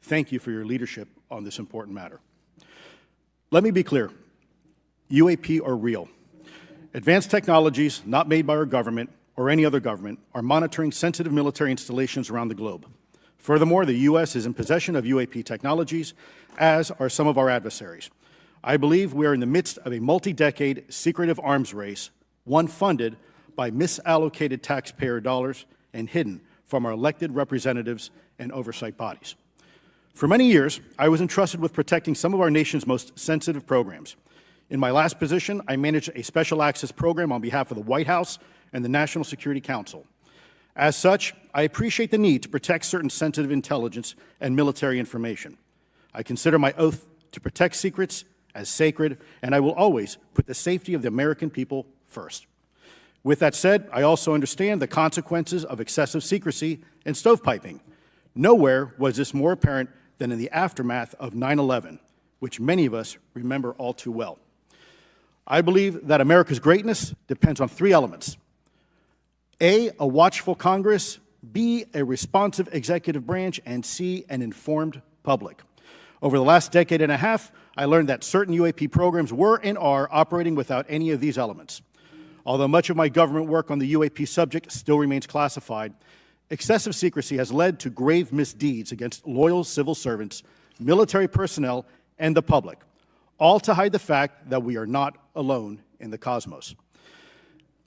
thank you for your leadership on this important matter. Let me be clear, UAP are real. Advanced technologies not made by our government or any other government are monitoring sensitive military installations around the globe. Furthermore, the U.S. is in possession of UAP technologies, as are some of our adversaries. I believe we are in the midst of a multi-decade secretive arms race, one funded by misallocated taxpayer dollars and hidden from our elected representatives and oversight bodies. For many years, I was entrusted with protecting some of our nation's most sensitive programs. In my last position, I managed a special access program on behalf of the White House and the National Security Council. As such, I appreciate the need to protect certain sensitive intelligence and military information. I consider my oath to protect secrets as sacred, and I will always put the safety of the American people first. With that said, I also understand the consequences of excessive secrecy and stovepiping. Nowhere was this more apparent than in the aftermath of 9/11, which many of us remember all too well. I believe that America's greatness depends on three elements: A, a watchful Congress, B, a responsive executive branch, and C, an informed public. Over the last decade and a half, I learned that certain UAP programs were and are operating without any of these elements. Although much of my government work on the UAP subject still remains classified, excessive secrecy has led to grave misdeeds against loyal civil servants, military personnel, and the public, all to hide the fact that we are not alone in the cosmos.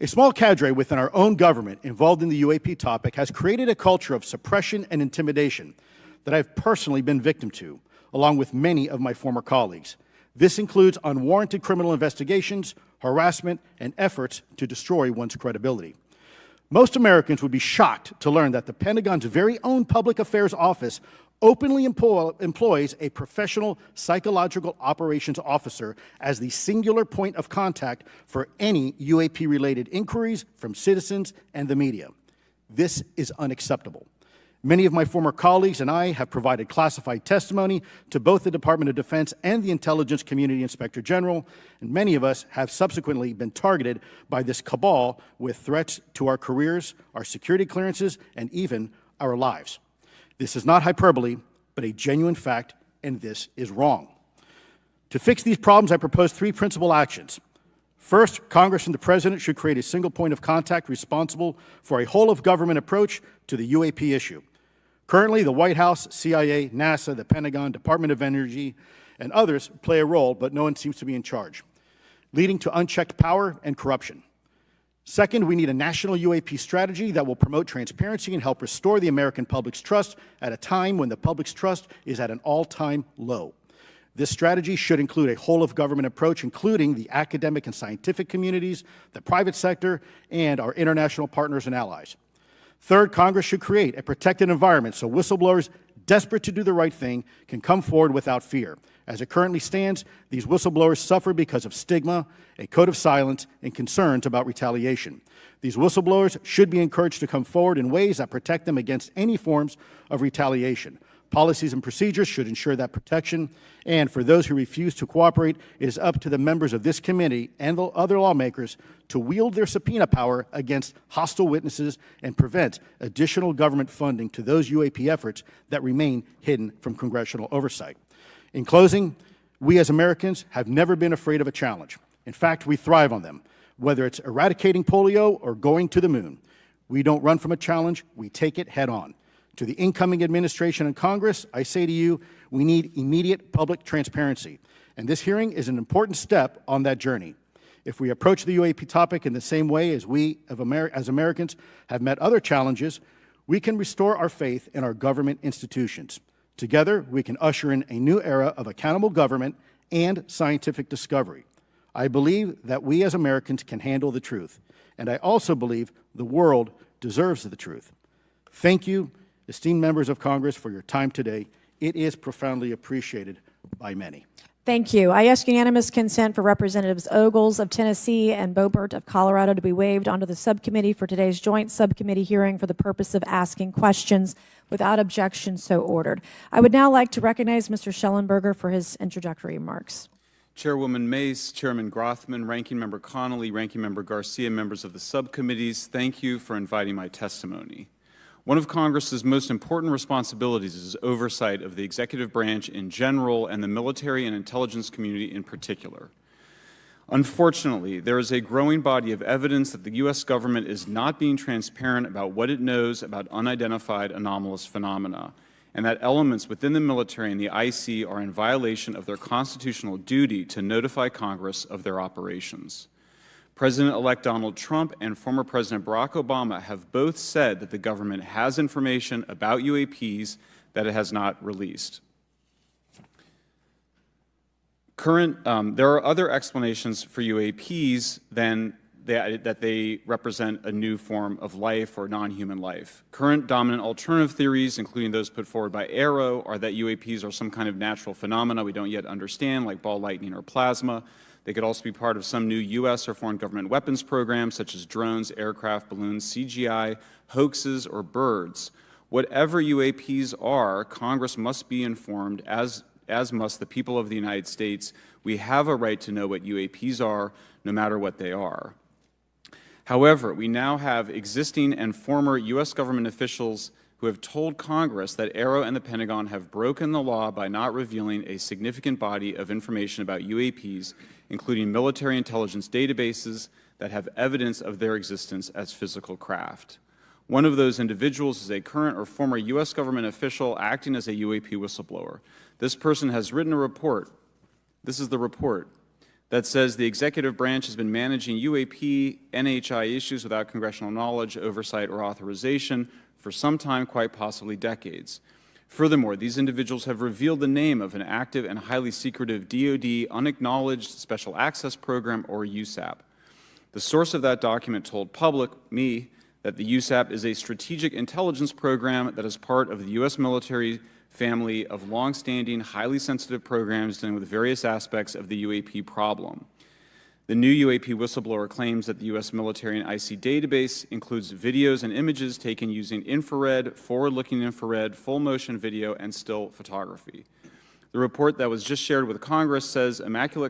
A small cadre within our own government involved in the UAP topic has created a culture of suppression and intimidation that I've personally been victim to, along with many of my former colleagues. This includes unwarranted criminal investigations, harassment, and efforts to destroy one's credibility. Most Americans would be shocked to learn that the Pentagon's very own Public Affairs Office openly employs a professional psychological operations officer as the singular point of contact for any UAP-related inquiries from citizens and the media. This is unacceptable. Many of my former colleagues and I have provided classified testimony to both the Department of Defense and the Intelligence Community Inspector General, and many of us have subsequently been targeted by this cabal with threats to our careers, our security clearances, and even our lives. This is not hyperbole, but a genuine fact, and this is wrong. To fix these problems, I propose 3 principal actions. First, Congress and the President should create a single point of contact responsible for a whole-of-government approach to the UAP issue. Currently, the White House, CIA, NASA, the Pentagon, Department of Energy, and others play a role, but no one seems to be in charge, leading to unchecked power and corruption. Second, we need a national UAP strategy that will promote transparency and help restore the American public's trust at a time when the public's trust is at an all-time low. This strategy should include a whole-of-government approach, including the academic and scientific communities, the private sector, and our international partners and allies. Third, Congress should create a protected environment so whistleblowers desperate to do the right thing can come forward without fear. As it currently stands, these whistleblowers suffer because of stigma, a code of silence, and concerns about retaliation. These whistleblowers should be encouraged to come forward in ways that protect them against any forms of retaliation. Policies and procedures should ensure that protection, and for those who refuse to cooperate, it is up to the members of this committee and the other lawmakers to wield their subpoena power against hostile witnesses and prevent additional government funding to those UAP efforts that remain hidden from congressional oversight. In closing, we as Americans have never been afraid of a challenge. In fact, we thrive on them, whether it's eradicating polio or going to the moon. We don't run from a challenge, we take it head on. To the incoming administration and Congress, I say to you, we need immediate public transparency, and this hearing is an important step on that journey. If we approach the UAP topic in the same way as we, as Americans, have met other challenges, we can restore our faith in our government institutions. Together, we can usher in a new era of accountable government and scientific discovery. I believe that we as Americans can handle the truth, and I also believe the world deserves the truth. Thank you, esteemed members of Congress, for your time today. It is profoundly appreciated by many. Thank you. I ask unanimous consent for Representatives Ogles of Tennessee and Boebert of Colorado to be waived onto the subcommittee for today's joint subcommittee hearing for the purpose of asking questions. Without objection, so ordered. I would now like to recognize Mr. Schellenberger for his introductory remarks. Chairwoman Mace, Chairman Grothman, Ranking Member Connolly, Ranking Member Garcia, members of the subcommittees, thank you for inviting my testimony. One of Congress's most important responsibilities is oversight of the executive branch in general and the military and intelligence community in particular. Unfortunately, there is a growing body of evidence that the U.S. government is not being transparent about what it knows about unidentified anomalous phenomena, and that elements within the military and the IC are in violation of their constitutional duty to notify Congress of their operations. President-elect Donald Trump and former President Barack Obama have both said that the government has information about UAPs that it has not released. There are other explanations for UAPs than that they represent a new form of life or non-human life. Current dominant alternative theories, including those put forward by AARO, are that UAPs are some kind of natural phenomena we don't yet understand, like ball lightning or plasma. They could also be part of some new U.S. or foreign government weapons programs, such as drones, aircraft, balloons, CGI, hoaxes, or birds. Whatever UAPs are, Congress must be informed, as must the people of the United States. We have a right to know what UAPs are, no matter what they are. However, we now have existing and former U.S. government officials who have told Congress that AARO and the Pentagon have broken the law by not revealing a significant body of information about UAPs, including military intelligence databases that have evidence of their existence as physical craft. One of those individuals is a current or former U.S. government official acting as a UAP whistleblower. This person has written a report This is the report that says the executive branch has been managing UAP, NHI issues without congressional knowledge, oversight, or authorization for some time, quite possibly decades. Furthermore, these individuals have revealed the name of an active and highly secretive DoD unacknowledged special access program, or USAP. The source of that document told me, that the USAP is a strategic intelligence program that is part of the U.S. military family of longstanding, highly sensitive programs dealing with various aspects of the UAP problem. The new UAP whistleblower claims that the U.S. military and IC database includes videos and images taken using infrared, forward-looking infrared, full-motion video, and still photography. The report that was just shared with Congress says immaculate